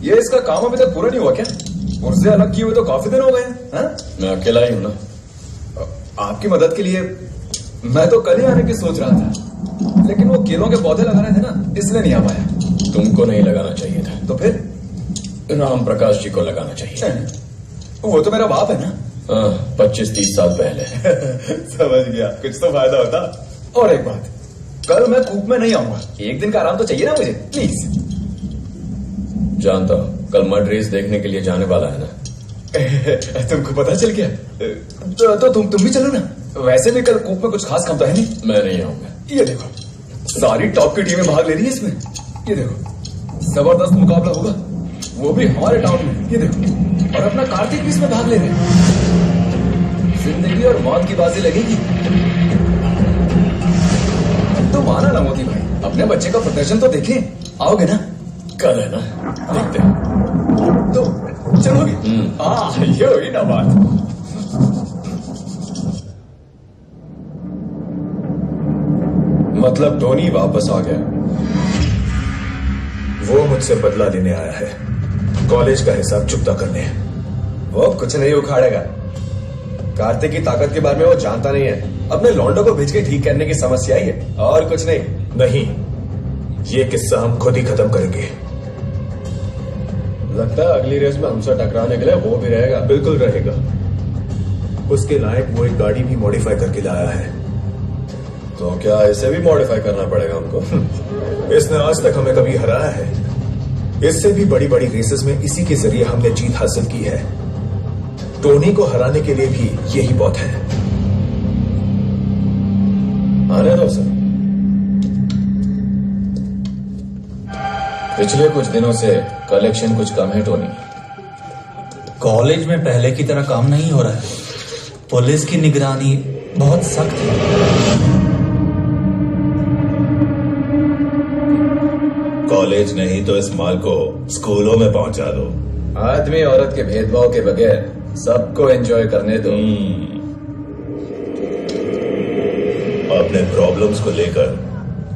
ये इसका काम अभी तक पूरा नहीं हुआ क्या? पुर्जे अलग किए हुए तो काफी दिन हो गए हैं। मैं अकेला ही हूं ना। आपकी मदद के लिए मैं तो कल ही आने की सोच रहा था, लेकिन वो केलों के पौधे लगा रहे थे ना, इसलिए नहीं आ पाया। तुमको नहीं लगाना चाहिए था। तो फिर राम प्रकाश जी को लगाना चाहिए। वो तो मेरा बाप है ना। 25-30 साल पहले। समझ गया, कुछ तो फायदा होता। और एक बात, कल मैं कूप में नहीं आऊंगा, एक दिन का आराम तो चाहिए ना मुझे, प्लीज। जानता हूं, कल मड रेस देखने के लिए जाने वाला है ना। तुमको पता चल गया? तो तुम भी चलो ना। वैसे भी कल कूप में कुछ खास काम तो है नहीं। मैं नहीं आऊंगा। ये देखो, सारी टॉप की टीमें भाग ले रही है इसमें। ये देखो, जबरदस्त मुकाबला होगा, वो भी हमारे टाउन में। ये देखो, और अपना कार्तिक भी इसमें भाग ले रहे हैं। जिंदगी और मौत की बाजी लगेगी। तो माना ना मोदी भाई, अपने बच्चे का प्रदर्शन तो देखें। आओगे ना? कल है ना, देखते हैं। तो चलोगे? हाँ, ये हुई ना बात। मतलब टोनी वापस आ गया। वो मुझसे बदला लेने आया है, कॉलेज का हिसाब चुकता करने। वो कुछ नहीं उखाड़ेगा। कार्तिक की ताकत के बारे में वो जानता नहीं है। अपने लौंडों को भेज के ठीक करने की समस्या ही है, और कुछ नहीं। नहीं, ये किस्सा हम खुद ही खत्म करेंगे। लगता है अगली रेस में हमसे टकराने के लिए वो भी रहेगा। बिल्कुल रहेगा। उसके लायक वो एक गाड़ी भी मॉडिफाई करके लाया है। तो क्या इसे भी मॉडिफाई करना पड़ेगा हमको? इसने आज तक हमें कभी हराया है। इससे भी बड़ी बड़ी रेसेस में इसी के जरिए हमने जीत हासिल की है। टोनी को हराने के लिए भी यही बहुत है। आने दो सर। पिछले कुछ दिनों से कलेक्शन कुछ कम है टोनी। कॉलेज में पहले की तरह काम नहीं हो रहा है। पुलिस की निगरानी बहुत सख्त है। कॉलेज नहीं तो इस माल को स्कूलों में पहुंचा दो। आदमी औरत के भेदभाव के बगैर सबको एंजॉय करने दो। अपने प्रॉब्लम्स को लेकर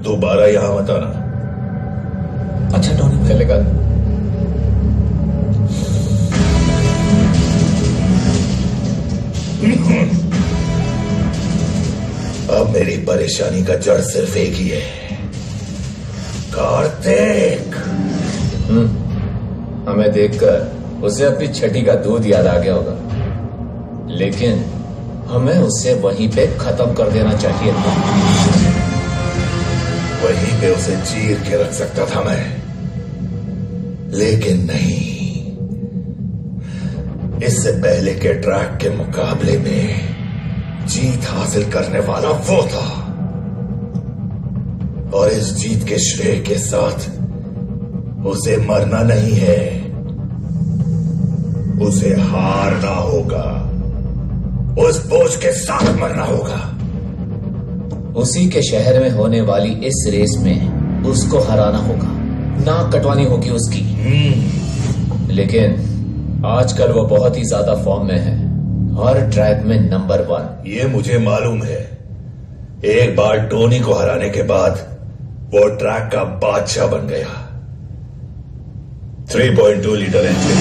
दोबारा यहां मत आना। अच्छा टोनी, चलेगा। अब मेरी परेशानी का जड़ सिर्फ एक ही है, कार्तिक। हमें देखकर उसे अपनी छठी का दूध याद आ गया होगा, लेकिन हमें उसे वहीं पे खत्म कर देना चाहिए था। वहीं पे उसे चीर के रख सकता था मैं, लेकिन नहीं। इससे पहले के ट्रैक के मुकाबले में जीत हासिल करने वाला वो था, और इस जीत के श्रेय के साथ उसे मरना नहीं है, उसे हारना होगा। उस बोझ के साथ मरना होगा। उसी के शहर में होने वाली इस रेस में उसको हराना होगा, नाक कटवानी होगी उसकी। लेकिन आजकल वो बहुत ही ज्यादा फॉर्म में है, हर ट्रैक में नंबर 1। ये मुझे मालूम है। एक बार टोनी को हराने के बाद वो ट्रैक का बादशाह बन गया। 3.2 litre engine,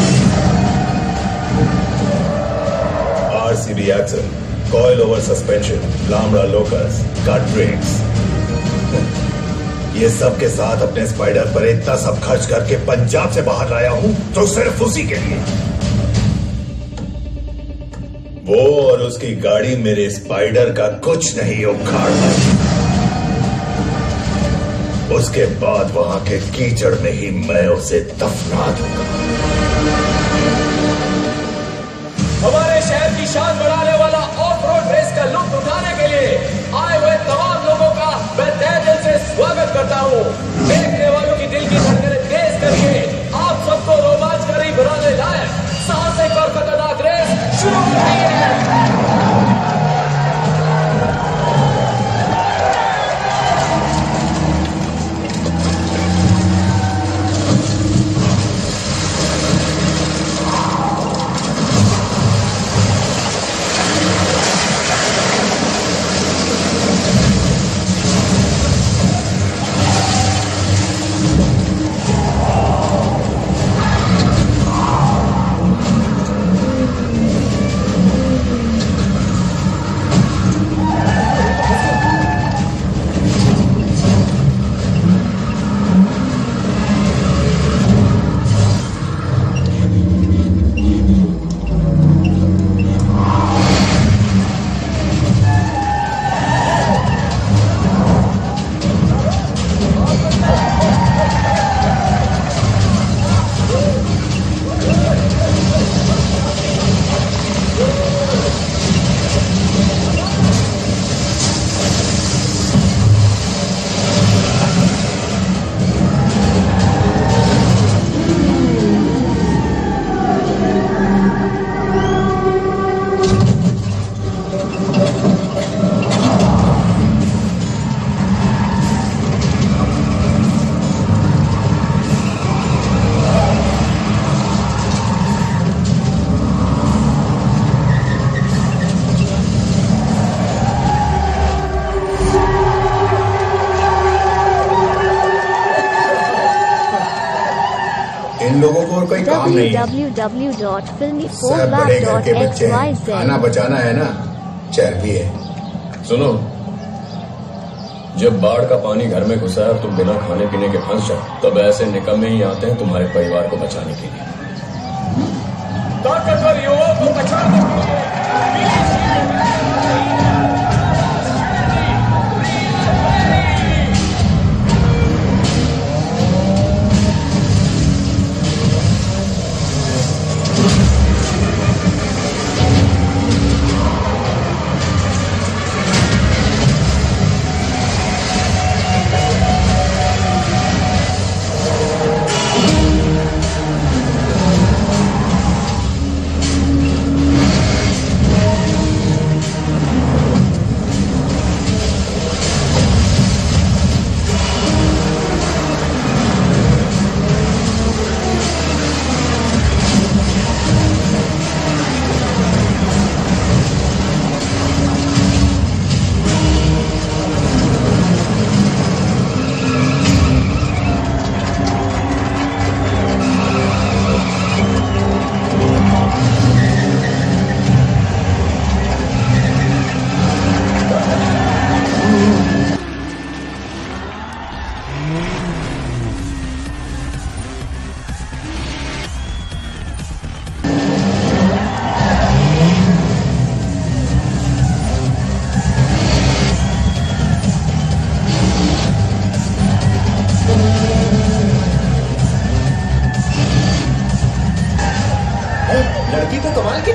RCB axle, coil over suspension, लामड़ा लोकस, कट ब्रेक्स, ये सब के साथ अपने स्पाइडर पर इतना सब खर्च करके पंजाब से बाहर लाया हूं तो सिर्फ उसी के लिए। वो और उसकी गाड़ी मेरे स्पाइडर का कुछ नहीं उखाड़ पाई। उसके बाद वहां के कीचड़ में ही मैं उसे दफना दूंगा। हमारे शहर की शान बढ़ाने वाला ऑफ रोड रेस का लुत्फ उठाने के लिए आए हुए तमाम लोगों का मैं तहे दिल से स्वागत करता हूँ। देखने वालों की दिल की धड़कनें तेज करके आप सबको रोमांचकारी बनाने लायक साहसिक और खतरनाक रेस शुरू होती है। लोगों को और कोई काम नहीं है। सब बड़े घर के बच्चे हैं, खाना बचाना है ना, चर्बी है। सुनो, जब बाढ़ का पानी घर में घुसा है और तुम बिना खाने पीने के फंस जाओ, तब ऐसे निकम्मे ही आते हैं तुम्हारे परिवार को बचाने के लिए। ताकतवर युवाओं को बचाने के लिए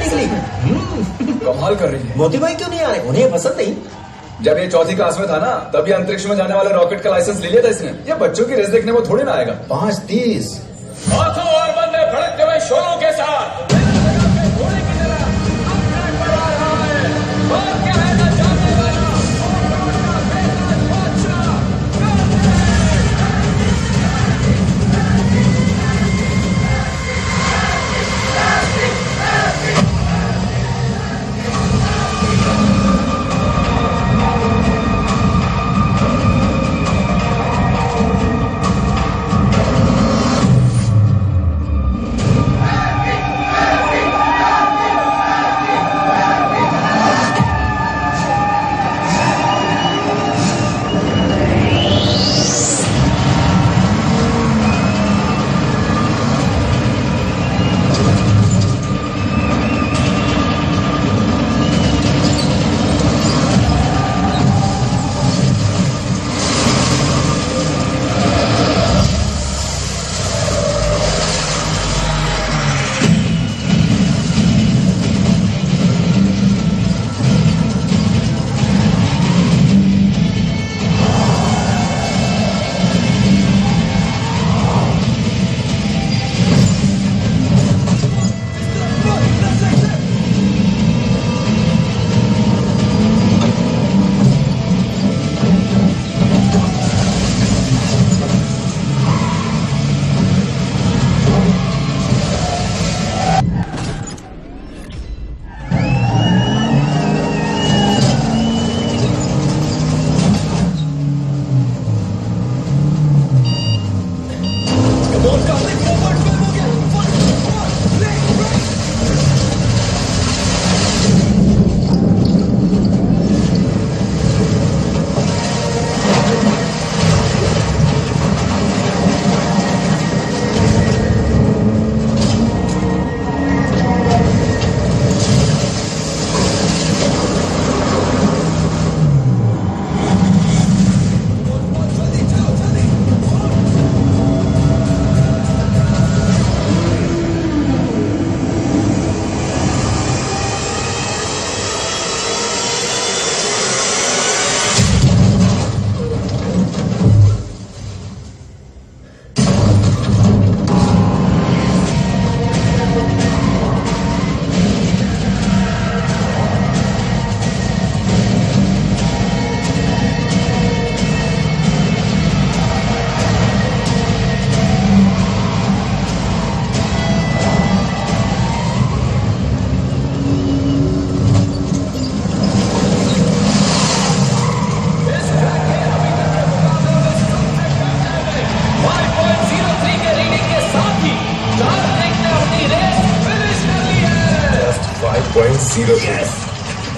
निकली। कमाल कर रही है। मोती भाई क्यों नहीं आए? उन्हें पसंद नहीं। जब ये चौथी क्लास में था ना, तब ये अंतरिक्ष में जाने वाले रॉकेट का लाइसेंस ले लिया था इसने। ये बच्चों की रेस देखने को थोड़ी ना आएगा। 5:30 हाथों और बंदे भड़कते हुए शोरों के साथ घोड़े की तरह अब ट्रैक पर आ रहा है। और क्या है ना जानने वाला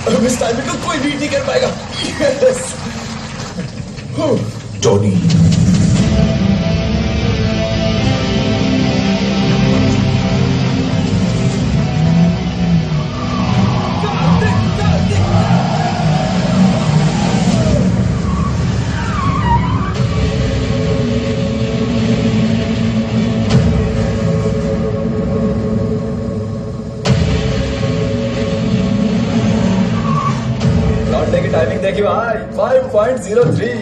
अब इस टाइम को कोई बीट नहीं कर पाएगा। टोनी टाइमिंग देखिए भाई 5.03।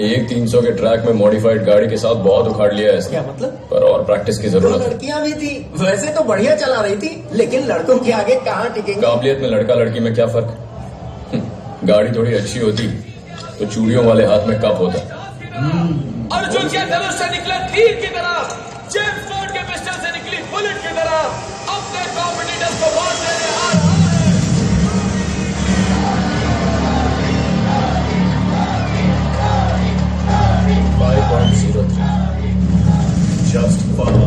एक 300 के ट्रैक में मॉडिफाइड गाड़ी के साथ बहुत उखाड़ लिया है इसने। क्या मतलब? पर और प्रैक्टिस की जरूरत है। लड़कियां भी थी, वैसे तो बढ़िया चला रही थी, लेकिन लड़कों के आगे कहाँ टिकेंगे? काबिलियत में लड़का लड़की में क्या फर्क? गाड़ी थोड़ी अच्छी होती तो चूड़ियों वाले हाथ में कप होता। अर्जुन के धनुष से निकले तीर की तरह, जेम्स बॉन्ड के पिस्टल से निकली बुलेट की तरह अपने कॉम्पिटिटर्स को मार देने आ रहा है। Just fine.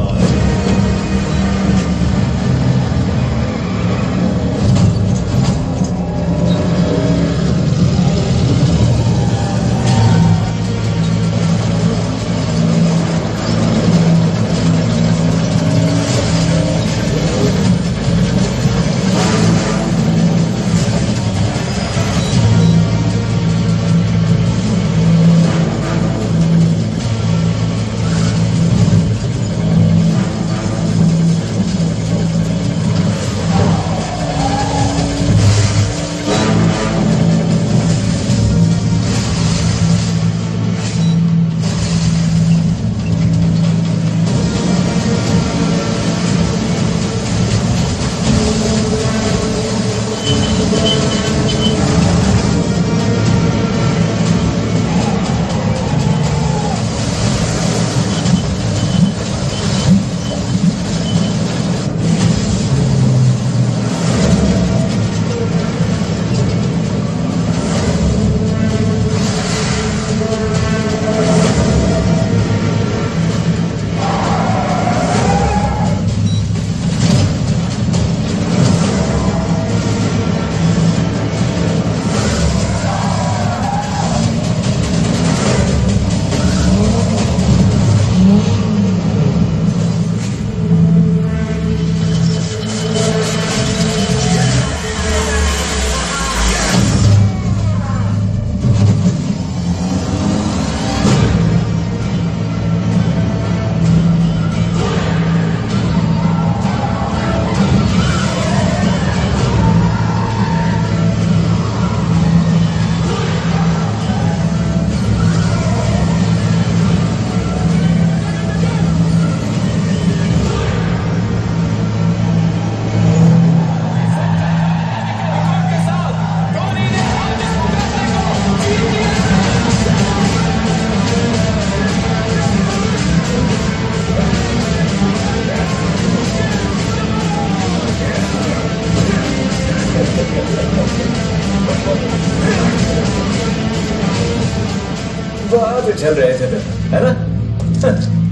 चल रहे थे है ना?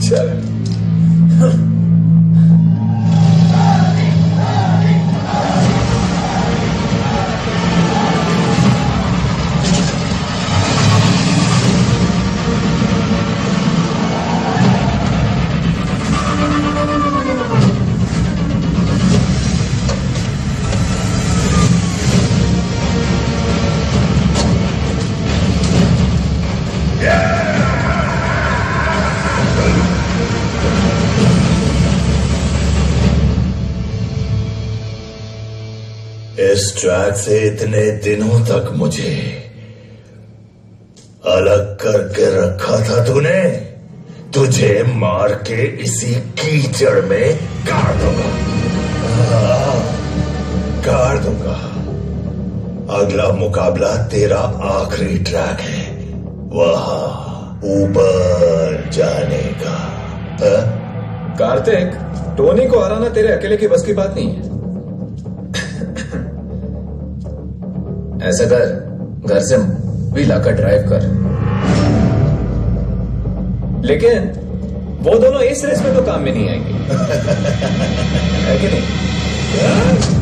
चल इस ट्रैक से इतने दिनों तक मुझे अलग करके रखा था तूने। तुझे मार के इसी कीचड़ में गाड़ दूंगा, गाड़ दूंगा। अगला मुकाबला तेरा आखिरी ट्रैक है, वहां ऊपर जाने का। कार्तिक, टोनी को हराना तेरे अकेले की बस की बात नहीं है। ऐसा कर, घर से भी लाकर ड्राइव कर। लेकिन वो दोनों इस रेस में तो काम में नहीं आएंगे, है कि नहीं?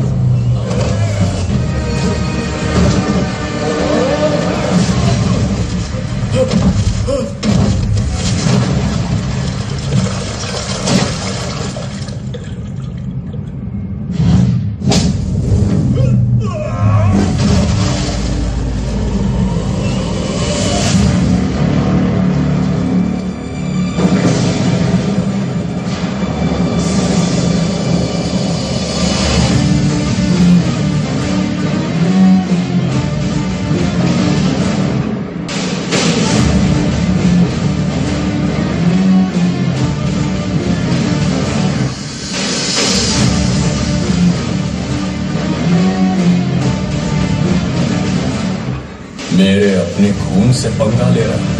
मेरे अपने खून से पंगा ले रहा है।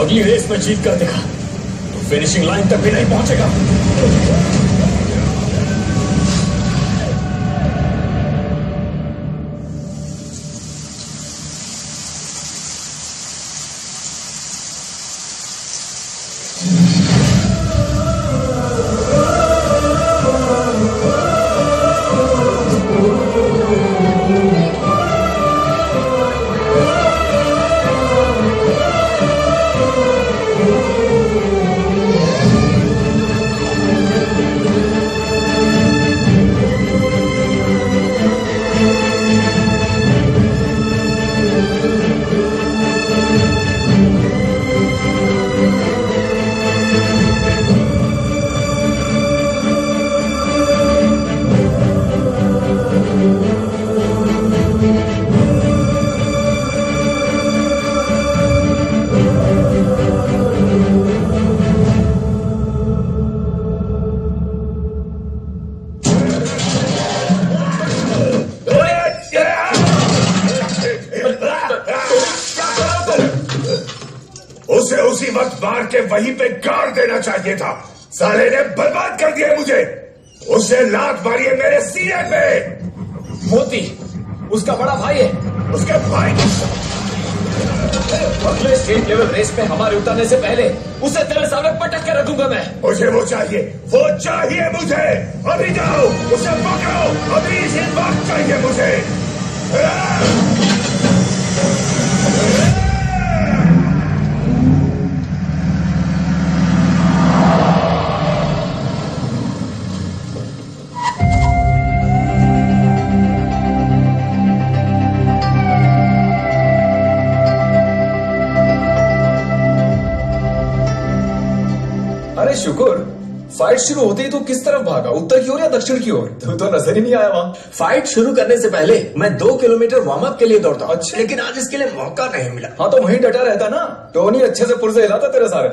अगली रेस में जीत कर दिखा तो फिनिशिंग लाइन तक भी नहीं पहुंचेगा। वहीं पे गाड़ देना चाहिए था। साले ने बर्बाद कर दिया मुझे। उसे लात मारी है मेरे सीने पे। मोती उसका बड़ा भाई है। उसके भाई अगले स्टेट लेवल रेस में हमारे उतरने से पहले उसे तेरे सामने पटक के रखूंगा मैं। मुझे वो चाहिए मुझे। अभी जाओ उसे पकड़ो, अभी इसी वक्त चाहिए मुझे। शुक्र, फाइट शुरू होते ही तो किस तरफ भागा, उत्तर की ओर या दक्षिण की ओर? तू तो नजर ही नहीं आया वहां। फाइट शुरू करने से पहले मैं 2 किलोमीटर वार्म अप के लिए दौड़ता हूं। अच्छा। लेकिन आज इसके लिए मौका नहीं मिला। हाँ तो वहीं डटा रहता ना, टोनी अच्छे से पुर्जे हिलाता तेरे सारे।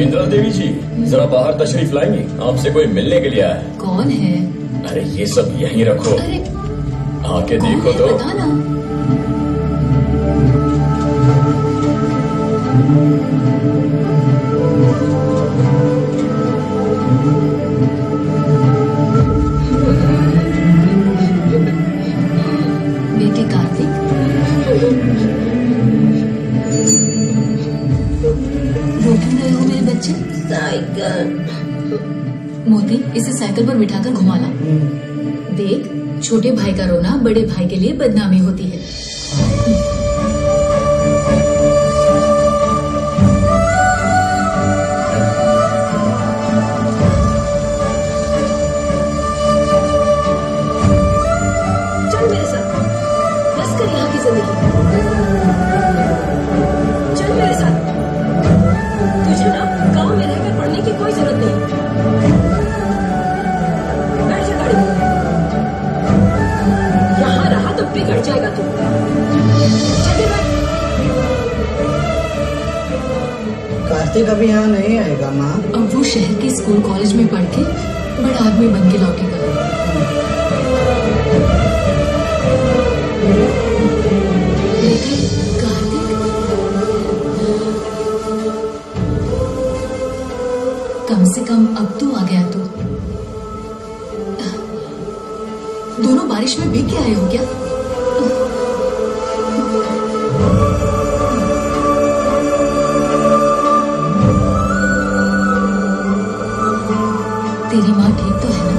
इंदिरा देवी जी जरा बाहर तशरीफ लाएंगी, आपसे कोई मिलने के लिए आया है। कौन है? अरे ये सब यहीं रखो, आके देखो तो। बताना। बेटे कार्तिक, रो क्यों रहे हो मेरे बच्चे? साइकिल। मोती इसे साइकिल पर बिठाकर घुमा ला। देख, छोटे भाई का रोना बड़े भाई के लिए बदनामी होती है। चल मेरे साथ, बस कर यहाँ की जिंदगी। चल मेरे साथ, तुझे ना गांव में रहकर पढ़ने की कोई जरूरत नहीं। बैठ जा गाड़ी में। यहाँ रहा तो बिगड़ जाएगा तू। चल बैठ। कार्तिक अभी यहाँ नहीं आएगा माँ। अब वो शहर के स्कूल कॉलेज में पढ़ के बड़ा आदमी बन के लौटेगा। बेटे कार्तिक, कम से कम अब तो आ गया तू। दोनों बारिश में भीग के आए हो क्या? तेरी माँ ठीक तो है ना?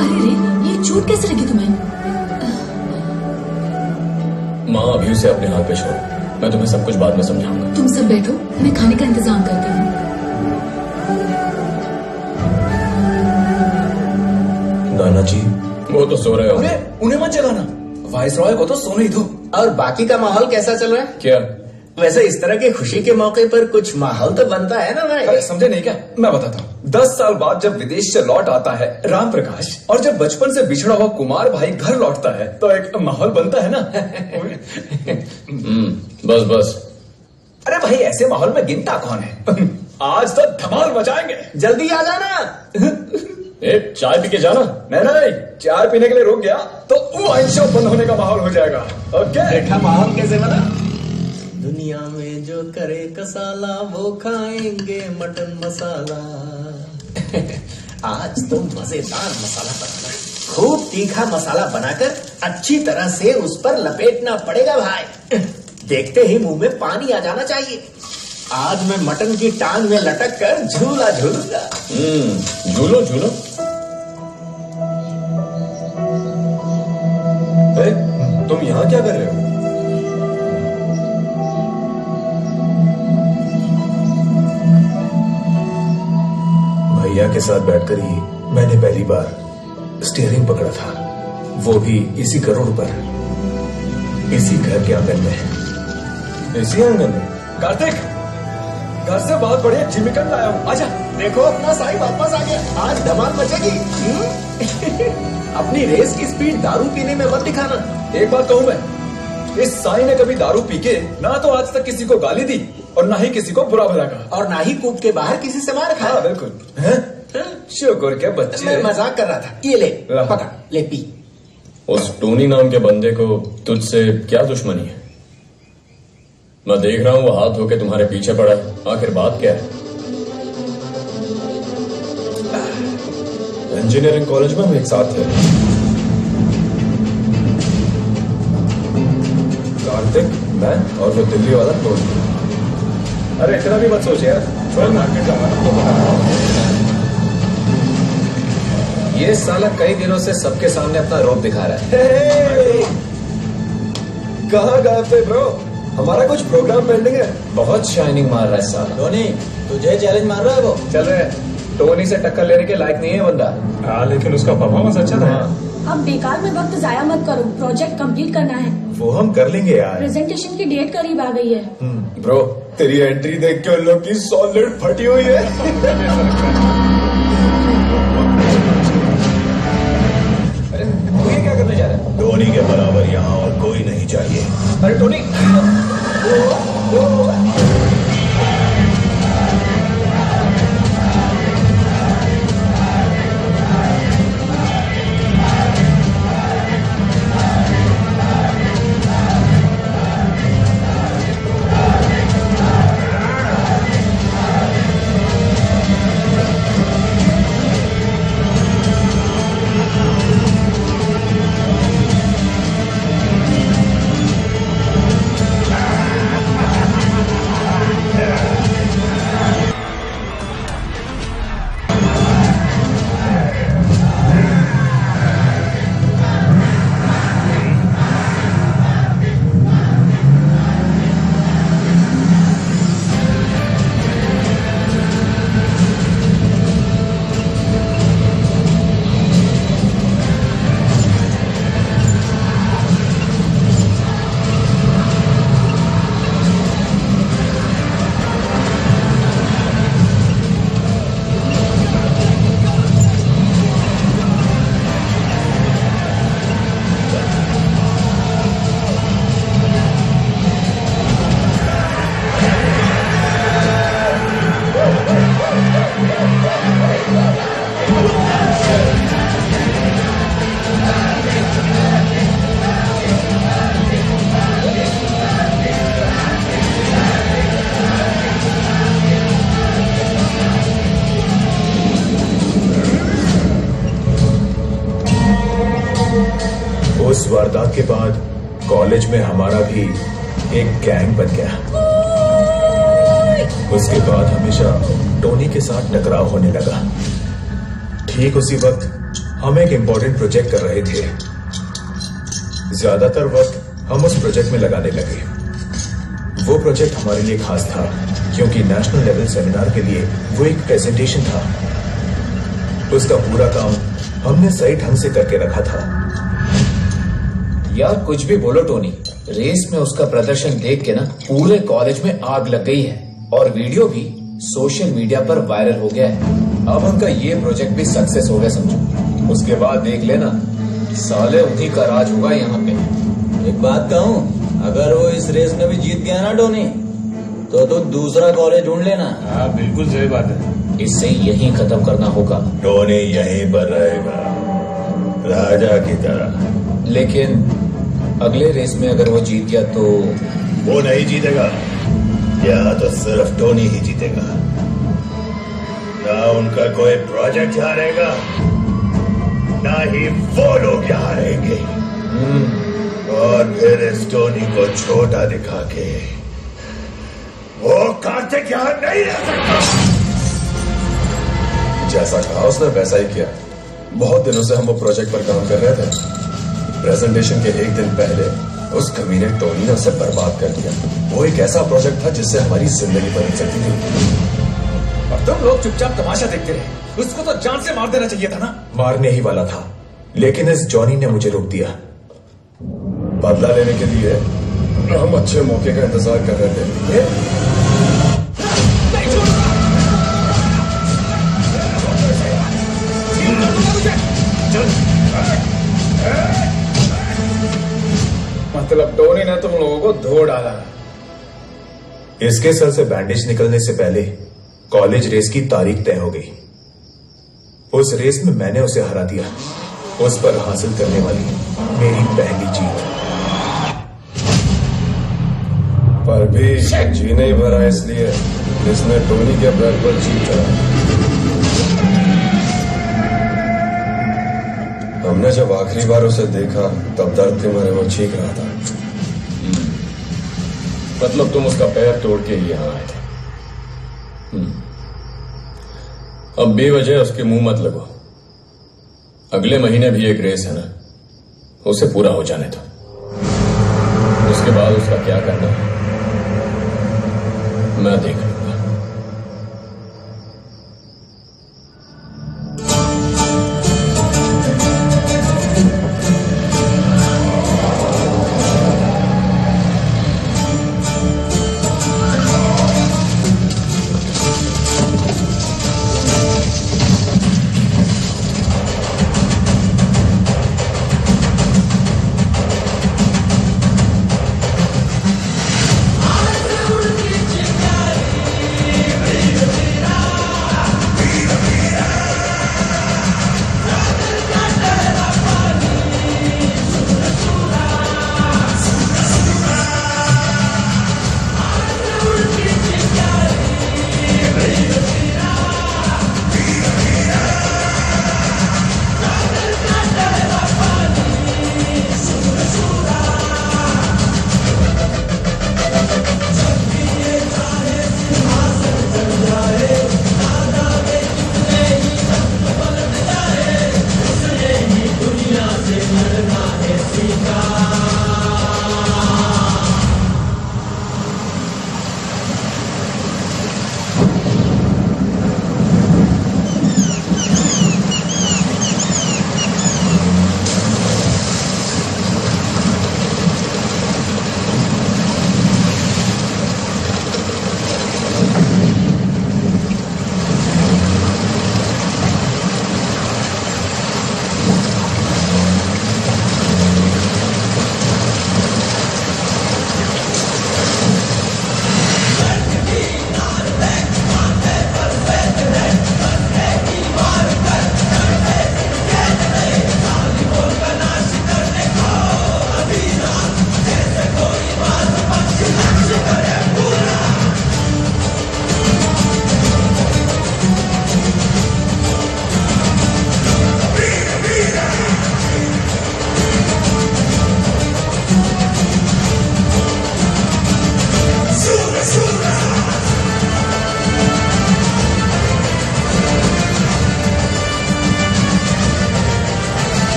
अरे रे, ये चोट कैसे लगी तुम्हें? माँ अभी उसे अपने हाथ पे छोड़, मैं तुम्हें सब कुछ बाद में समझाऊंगा। तुम सब बैठो, मैं खाने का इंतजाम करती हूँ। नाना जी वो तो सो रहे हो। उन्हें मत जगाना, वाइसरॉय को तो सोने ही दो। और बाकी का माहौल कैसा चल रहा है? क्या? वैसे इस तरह के खुशी के मौके पर कुछ माहौल तो बनता है ना भाई? अरे समझे नहीं क्या? मैं बताता हूँ। 10 साल बाद जब विदेश से लौट आता है राम प्रकाश, और जब बचपन से बिछड़ा हुआ कुमार भाई घर लौटता है तो एक माहौल बनता है ना। बस बस। अरे भाई ऐसे माहौल में गिनता कौन है? आज तो धमाल मचाएंगे। जल्दी आ जाना। चाय पी के जाना। नहीं, चाय पीने के लिए रुक गया तो वाइन शॉप बंद होने का माहौल हो जाएगा। ओके, देखा माहौल कैसे बना? दुनिया में जो करे कसाला वो खाएंगे मटन मसाला। आज तो मजेदार मसाला बनाना, खूब तीखा मसाला बनाकर अच्छी तरह से उस पर लपेटना पड़ेगा भाई। देखते ही मुंह में पानी आ जाना चाहिए। आज मैं मटन की टांग में लटक कर झूला झूलूंगा। झूलो झूलो। तुम यहाँ क्या कर रहे हो? भैया के साथ बैठकर ही मैंने पहली बार स्टीयरिंग पकड़ा था, वो भी इसी करोड़ पर, इसी घर के आंगन में। इसी आंगन में? कार्तिक, घर से बहुत बढ़िया चिमिकन लाया हूँ, आजा। देखो अपना साई वापस आ गया, आज धमाल मचेगी। अपनी रेस की स्पीड दारू पीने में मत दिखाना। एक बात कहूँ मैं, इस साई ने कभी दारू पी के ना तो आज तक किसी को गाली दी और ना ही किसी को बुरा भला कहा, और ना ही कूद के बाहर किसी से मार खाया। बिल्कुल। शुक्र के बच्चे। मैं मजाक कर रहा था। ये ले पकड़, ले पी। उस टोनी नाम के बंदे को तुझसे क्या दुश्मनी है? मैं देख रहा हूँ वो हाथ धो के तुम्हारे पीछे पड़ा है, आखिर बात क्या है? इंजीनियरिंग कॉलेज में हम एक साथ थे। कार्तिक, मैं और वो दिल्ली वाला टोनी। अरे इतना भी मत सोच यार, छोड़ मार्केट जाना। ये साला कई दिनों से सबके सामने अपना रोब दिखा रहा है। कहाँ गए थे ब्रो? हमारा कुछ प्रोग्राम पेंडिंग है। बहुत शाइनिंग मार रहा है साला। टोनी, तुझे चैलेंज मार रहा है वो? चल रहे, टोनी से टक्कर लेने के लायक नहीं है बंदा। हाँ, लेकिन उसका परफॉर्मेंस अच्छा था। अब बेकार में वक्त जाया मत करो, प्रोजेक्ट कंप्लीट करना है। वो हम कर लेंगे यार। प्रेजेंटेशन की डेट करीब आ गई है। ब्रो, तेरी एंट्री देख के उन लोग की सॉलिड फटी हुई है। अरे तू ये क्या करने जा रहा है? टोनी के बराबर यहाँ और कोई नहीं चाहिए। अरे टोनी, उस वारदात के बाद कॉलेज में हमारा भी एक गैंग बन गया। उसके बाद हमेशा टोनी के साथ टकराव होने लगा। ठीक उसी वक्त हम एक इम्पोर्टेंट प्रोजेक्ट कर रहे थे। ज्यादातर वक्त हम उस प्रोजेक्ट में लगाने लगे। वो प्रोजेक्ट हमारे लिए खास था क्योंकि नेशनल लेवल सेमिनार के लिए वो एक प्रेजेंटेशन था। उसका पूरा काम हमने सही ढंग से करके रखा था। यार कुछ भी बोलो टोनी, रेस में उसका प्रदर्शन देख के ना पूरे कॉलेज में आग लग गई है और वीडियो भी सोशल मीडिया पर वायरल हो गया है। अब उनका ये प्रोजेक्ट भी सक्सेस हो गया समझो। उसके बाद देख लेना साले उन्हीं का राज होगा यहाँ पे। एक बात कहूँ, अगर वो इस रेस में भी जीत गया ना टोनी, तो तू दूसरा कॉलेज ढूंढ लेना। हाँ बिल्कुल सही बात है। इसे यहीं खत्म करना होगा। टोनी यहीं पर रहेगा, राजा की तरह। लेकिन अगले रेस में अगर वो जीत गया तो? वो नहीं जीतेगा। यहाँ तो सिर्फ टोनी ही जीतेगा। ना उनका कोई प्रोजेक्ट हारेगा, ना ही वो लोग यहाँ हारेंगे। और फिर इस टोनी को छोटा दिखा के वो कार्तिक यहाँ नहीं रह सकता। जैसा कहा उसने वैसा ही किया। बहुत दिनों से हम वो प्रोजेक्ट पर काम कर रहे थे। प्रेजेंटेशन के एक दिन पहले उस कमीने टोनी ने उसे बर्बाद कर दिया। वो एक ऐसा प्रोजेक्ट था जिससे हमारी जिंदगी बदल सकती थी। और तुम लोग चुपचाप तमाशा देखते रहे। उसको तो जान से मार देना चाहिए था ना। मारने ही वाला था, लेकिन इस जॉनी ने मुझे रोक दिया। बदला लेने के लिए हम अच्छे मौके का इंतजार कर रहे थे। मतलब टोनी ने तुम लोगों को धो डाला। इसके सर से बैंडेज निकलने से पहले कॉलेज रेस की तारीख तय हो गई। उस रेस में मैंने उसे हरा दिया। उस पर हासिल करने वाली मेरी पहली जीत। पर भी जी नहीं भरा, इसलिए इसने टोनी के पैर पर जीत करा। हमने जब आखिरी बार उसे देखा तब दर्द के मारे वो चीख रहा था। मतलब तुम उसका पैर तोड़ के ही यहां आए थे। अब बेवजह उसके मुंह मत लगो। अगले महीने भी एक रेस है ना, उसे पूरा हो जाने दो। उसके बाद उसका क्या करना है मैं देख लूंगा।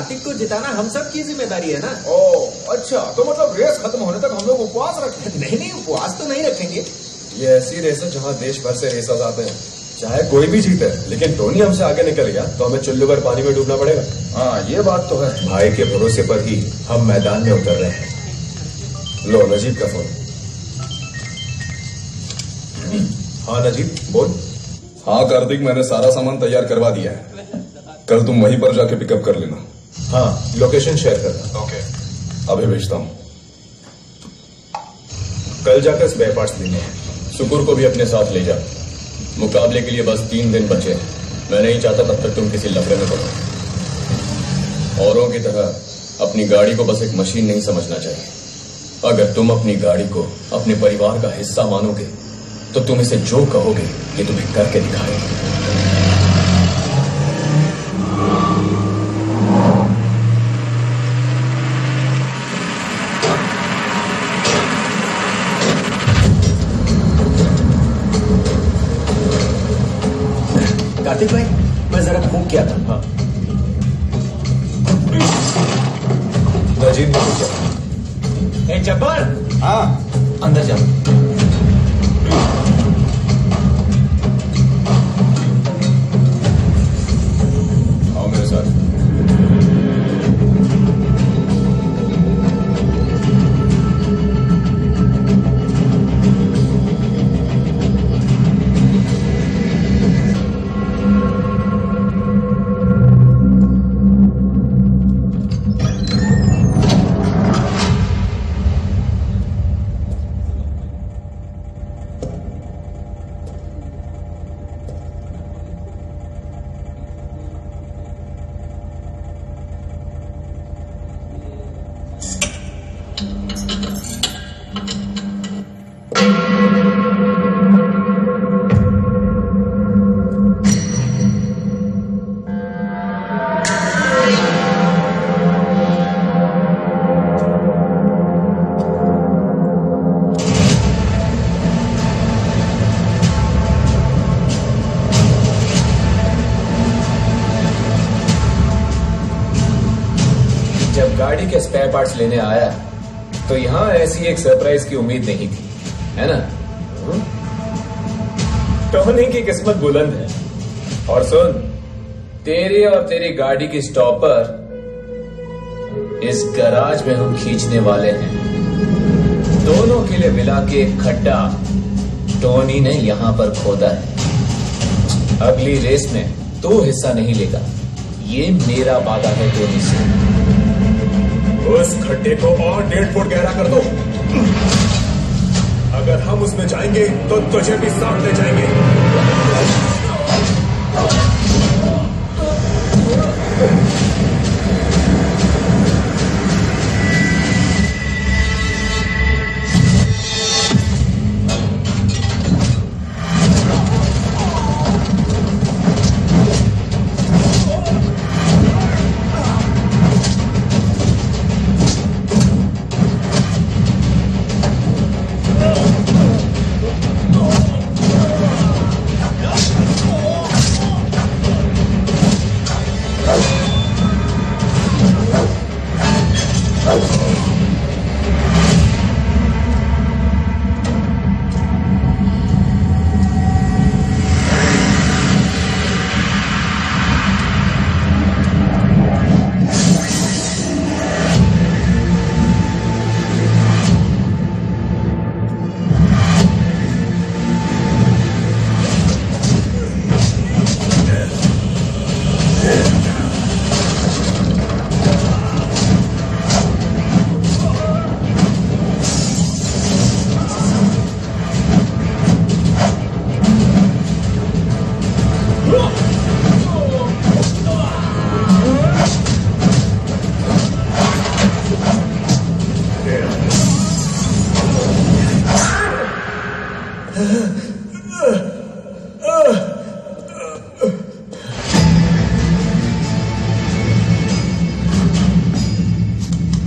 कार्तिक को जिताना हम सब की जिम्मेदारी है ना। ओह अच्छा, तो मतलब रेस खत्म होने तक हम लोग उपवास रखें? नहीं उपवास तो नहीं रखेंगे। ये ऐसी रेस है जहाँ देश भर से रेसर्स आते हैं, चाहे कोई भी जीते, लेकिन टोनी हमसे आगे निकल गया तो हमें चुल्लू भर पानी में डूबना पड़ेगा। हाँ ये बात तो है। भाई के भरोसे पर ही हम मैदान में उतर रहे हैं। लो नजीब का फोन। हाँ नजीब बोल। हाँ कार्तिक, मैंने सारा सामान तैयार करवा दिया है, कल तुम वहीं पर जाके पिकअप कर लेना। हाँ लोकेशन शेयर करना। ओके अभी भेजता हूँ। कल जाकर स्पेयर पार्ट्स लेने हैं। सुकुर को भी अपने साथ ले जा। मुकाबले के लिए बस 3 दिन बचे हैं। मैं नहीं चाहता तब तक तुम किसी लफड़े में पड़ो। औरों की तरह अपनी गाड़ी को बस एक मशीन नहीं समझना चाहिए। अगर तुम अपनी गाड़ी को अपने परिवार का हिस्सा मानोगे तो तुम इसे जो कहोगे ये तुम्हें करके दिखाएगा। कार्तिक भाई, मैं जरा फूंक किया था। हाँ। नजीब ने ए जब्बार। हाँ अंदर जाओ। आओ मेरे साथ। गाड़ी के स्पेयर पार्ट्स लेने आया तो यहां ऐसी एक सरप्राइज की उम्मीद नहीं थी, है ना? टोनी की किस्मत बुलंद है। और सुन, तेरी और तेरी गाड़ी की स्टॉपर इस गराज में हम खींचने वाले हैं। दोनों के लिए मिला के एक खड्डा टोनी ने यहां पर खोदा है। अगली रेस में तू हिस्सा नहीं लेगा, ये मेरा वादा है टोनी से। उस खड्डे को और 1.5 फुट गहरा कर दो। अगर हम उसमें जाएंगे तो तुझे भी साथ ले जाएंगे।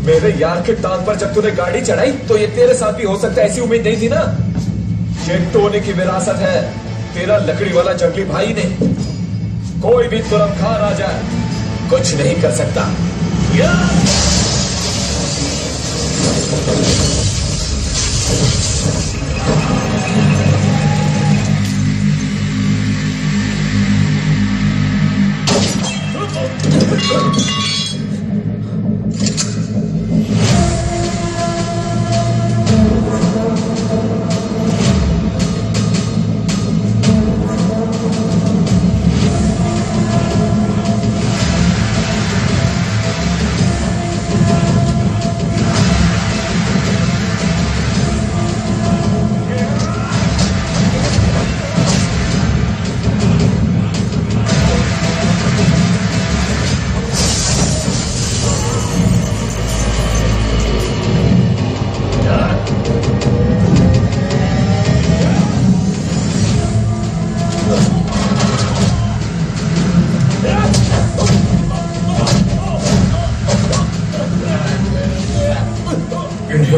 मेरे यार के टांग पर जब तूने गाड़ी चढ़ाई तो ये तेरे साथ भी हो सकता है, ऐसी उम्मीद नहीं थी ना। ये टोनी की विरासत है, तेरा लकड़ी वाला जंगली भाई ने। कोई भी तुरंत खान आ जाए कुछ नहीं कर सकता।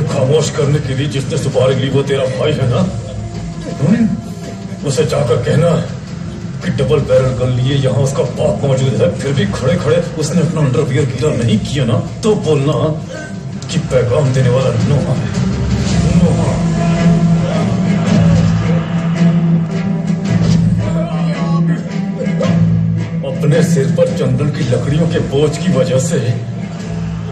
खामोश करने के लिए जिसने सुपारी ली वो तेरा भाई है ना? उसे जाकर कहना कि डबल बैरल गन लिए यहाँ उसका बाप मौजूद है, फिर भी खड़े खड़े उसने अपना अंडरवियर गीला नहीं किया ना, तो बोलना कि पैगाम देने वाला नोहा है। नोहा। अपने सिर पर जंगल की लकड़ियों के बोझ की वजह से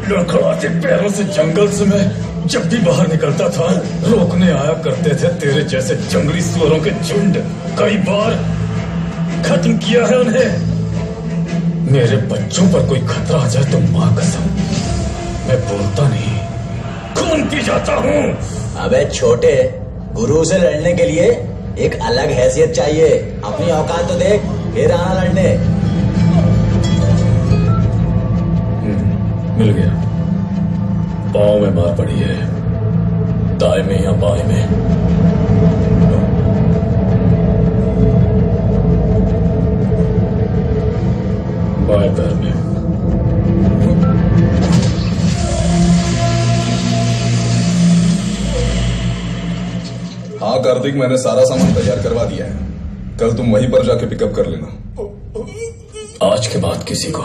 लड़खड़ाते पैरों से जंगल से मैं जब भी बाहर निकलता था रोकने आया करते थे तेरे जैसे जंगली सुअरों के झुंड। कई बार खत्म किया है उन्हें। मेरे बच्चों पर कोई खतरा आ जाए तो मां कसम मैं बोलता नहीं, खून पी जाता हूँ। अबे छोटे, गुरु से लड़ने के लिए एक अलग हैसियत चाहिए। अपनी औकात तो देख, फिर आना लड़ने। मिल गया। पाँव में मार पड़ी है, दाएं में या बाएं में। बाएं पैर में। हाँ कार्तिक, मैंने सारा सामान तैयार करवा दिया है। कल तुम वहीं पर जाके पिकअप कर लेना। आज के बाद किसी को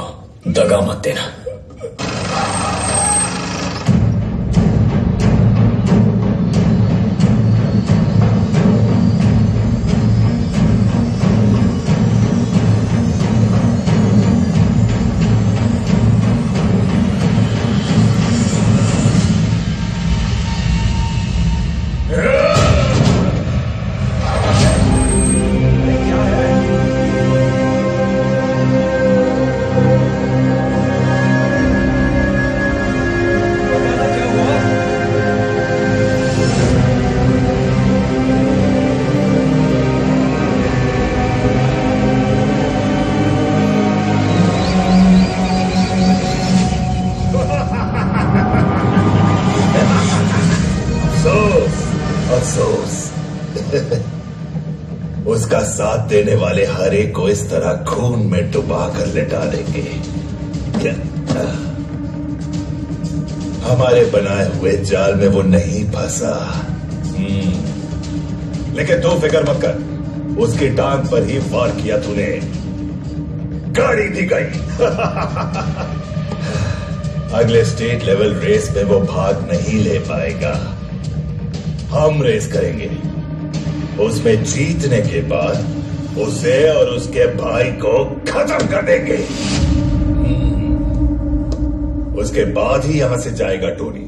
दगा मत देना। उसका साथ देने वाले हर एक को इस तरह खून में डुबा कर लिटा देंगे। हमारे बनाए हुए जाल में वो नहीं फंसा। लेकिन तू फिक्र मत कर, उसकी टांग पर ही वार किया तूने, गाड़ी भी गई। अगले स्टेट लेवल रेस में वो भाग नहीं ले पाएगा। हम रेस करेंगे, उसमें जीतने के बाद उसे और उसके भाई को खत्म कर देंगे। उसके बाद ही यहां से जाएगा टोनी।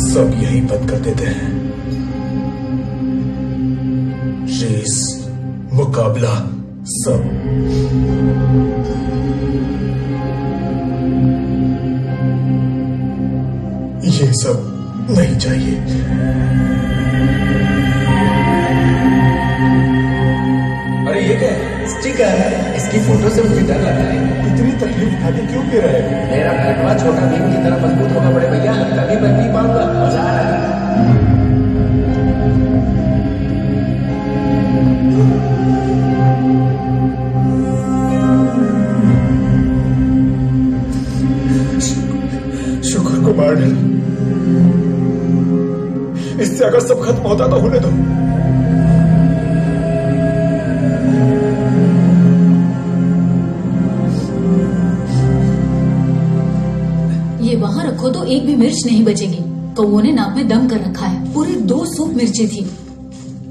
सब यही बंद कर देते हैं। रेस, मुकाबला, सब। ये सब नहीं चाहिए। अरे ये क्या है? स्टिकर। इसकी फोटो से मुझे डर लग रहा है। इतनी तकलीफ उठा के क्यों पी रहे हो? मेरा पेटवा छोटा भीम की तरह मजबूत होगा बड़े भैया, तभी मैं पी पाऊंगा। मजा आ रहा है। शुक्र को मार डाल। इससे अगर सब खत्म होता तो होने दो। ये वहाँ रखो तो एक भी मिर्च नहीं बचेगी। कौओं ने नाक में दम कर रखा है। पूरे 2 सूप मिर्ची थी।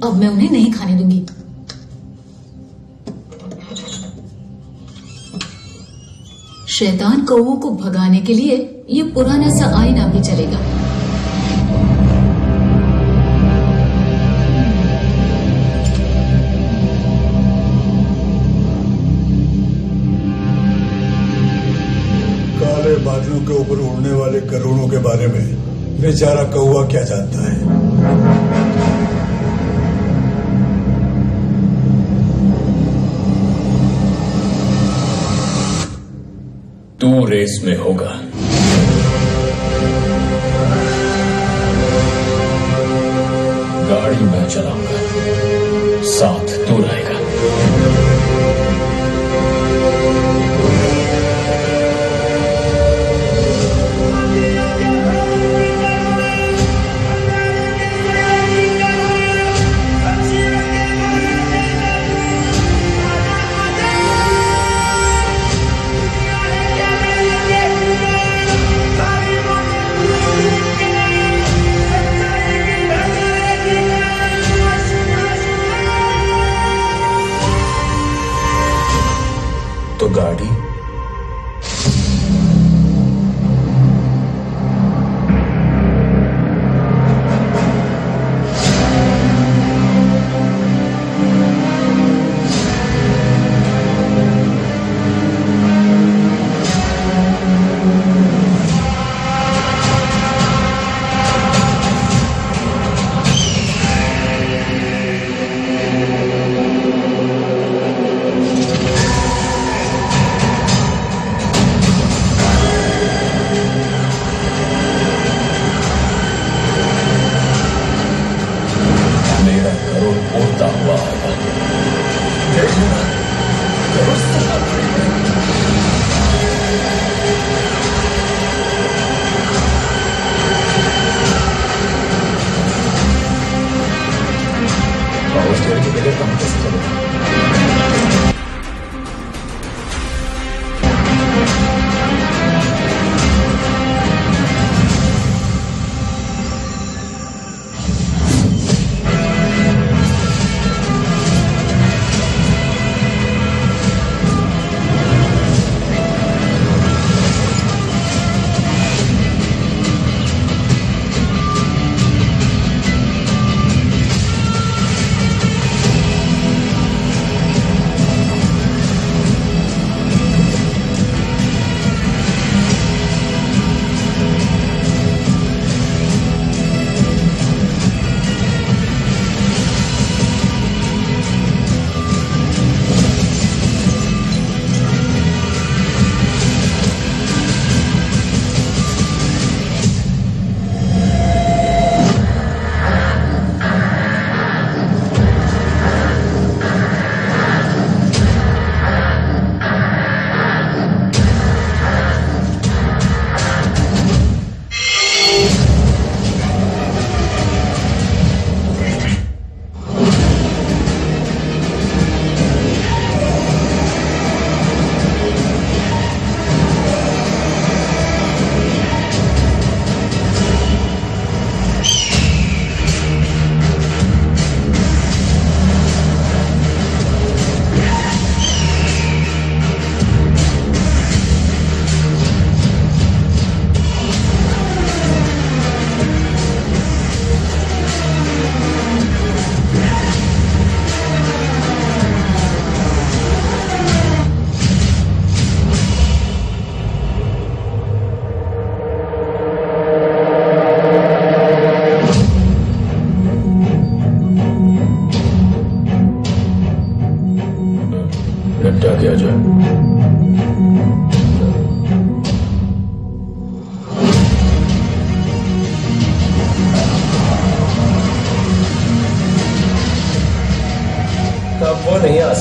अब मैं उन्हें नहीं खाने दूंगी। शैतान कौओं को भगाने के लिए ये पुराना सा आईना भी चलेगा। काले बादलों के ऊपर उड़ने वाले करोड़ों के बारे में बेचारा कौआ क्या जानता है। तू रेस में होगा। गाड़ी मैं चलाऊंगा, साथ तू रहेगा।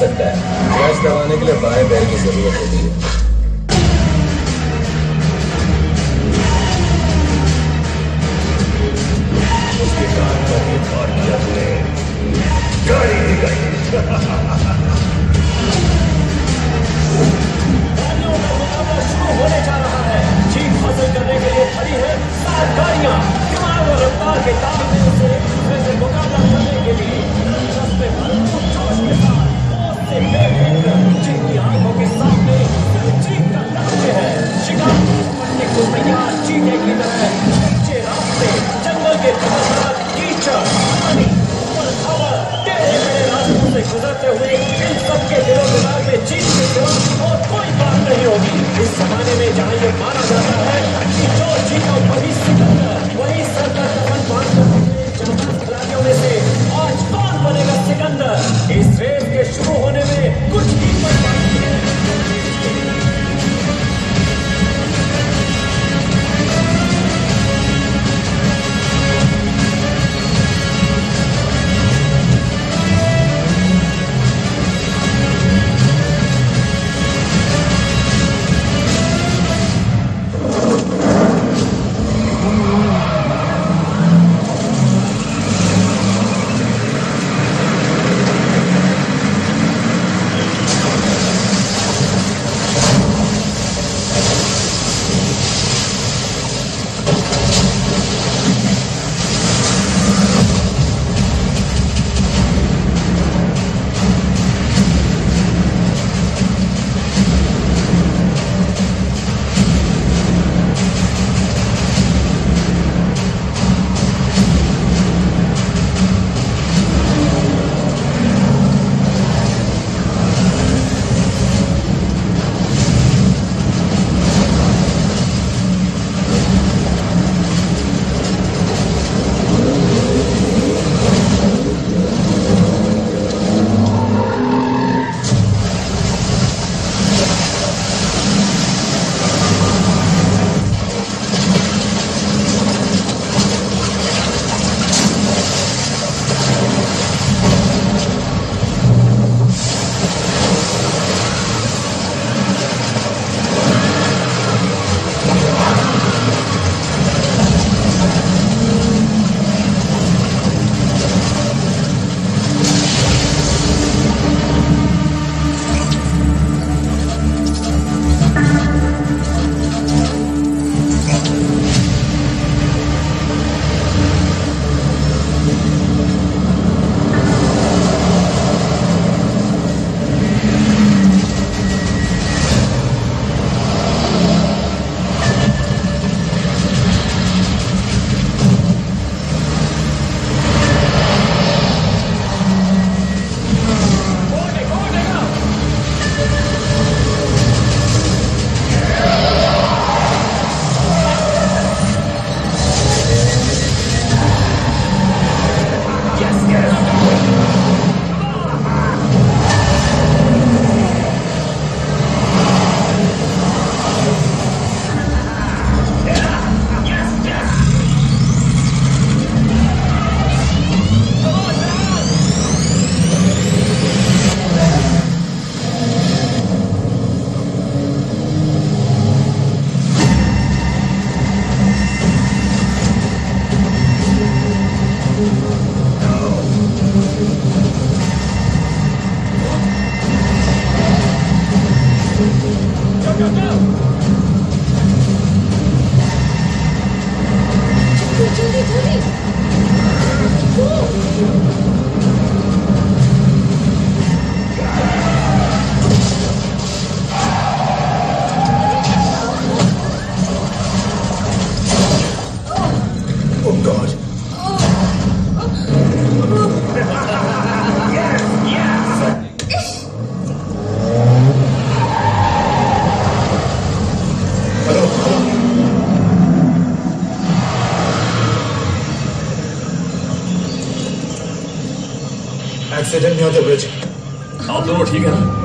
सकता है। क्लच दबाने के लिए बाएं पैर की जरूरत होती है। उसके कान पर ही पार किया तूने, गाड़ी दी गई। होने जा रहा है। जीत हासिल करने के लिए खड़ी है 7 गाड़ियां। कमाल और रफ्तार के ताकत से एक दूसरे से मुकाबला करने के लिए रास्ते पर जोश के साथ से जिनकी आंखों के सामने जीत का लक्ष्य है। शिकागो पढ़ने को तैयार चीते की तरह नीचे रास्ते, जंगल के खतरनाक कीचड़, पानी और हवा, टेढ़े मेढ़े रास्तों से गुजरते हुए इन सबके दिलों दिमाग में जीत के सिवा और कोई बात नहीं होगी। इस जमाने में जहाँ ये माना जाता है कि जो जीता वही सिकंदर, वही सर का कफन बांधकर खिलाड़ियों में से आज कौन बनेगा सिकंदर? इस रेस के शुरू होने में कुछ ही पल बाकी है। एक्सीडेंट नहीं होते ब्रिज। आप दोनों ठीक है ना?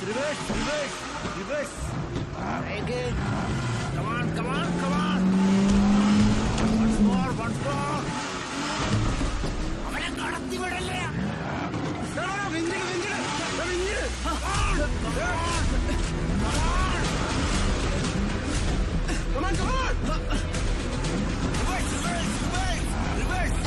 Reverse, reverse, reverse. Again. Come on, come on, come on. Once more, once more. അവനെ കടത്തി വിടല്ലേ? വിഞ്ചിട്, വിഞ്ചിട്, വിഞ്ചിട്. Come on, come on. Come on, come on. Reverse, reverse, reverse, reverse.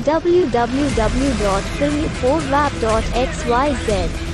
www.film4rap.xyz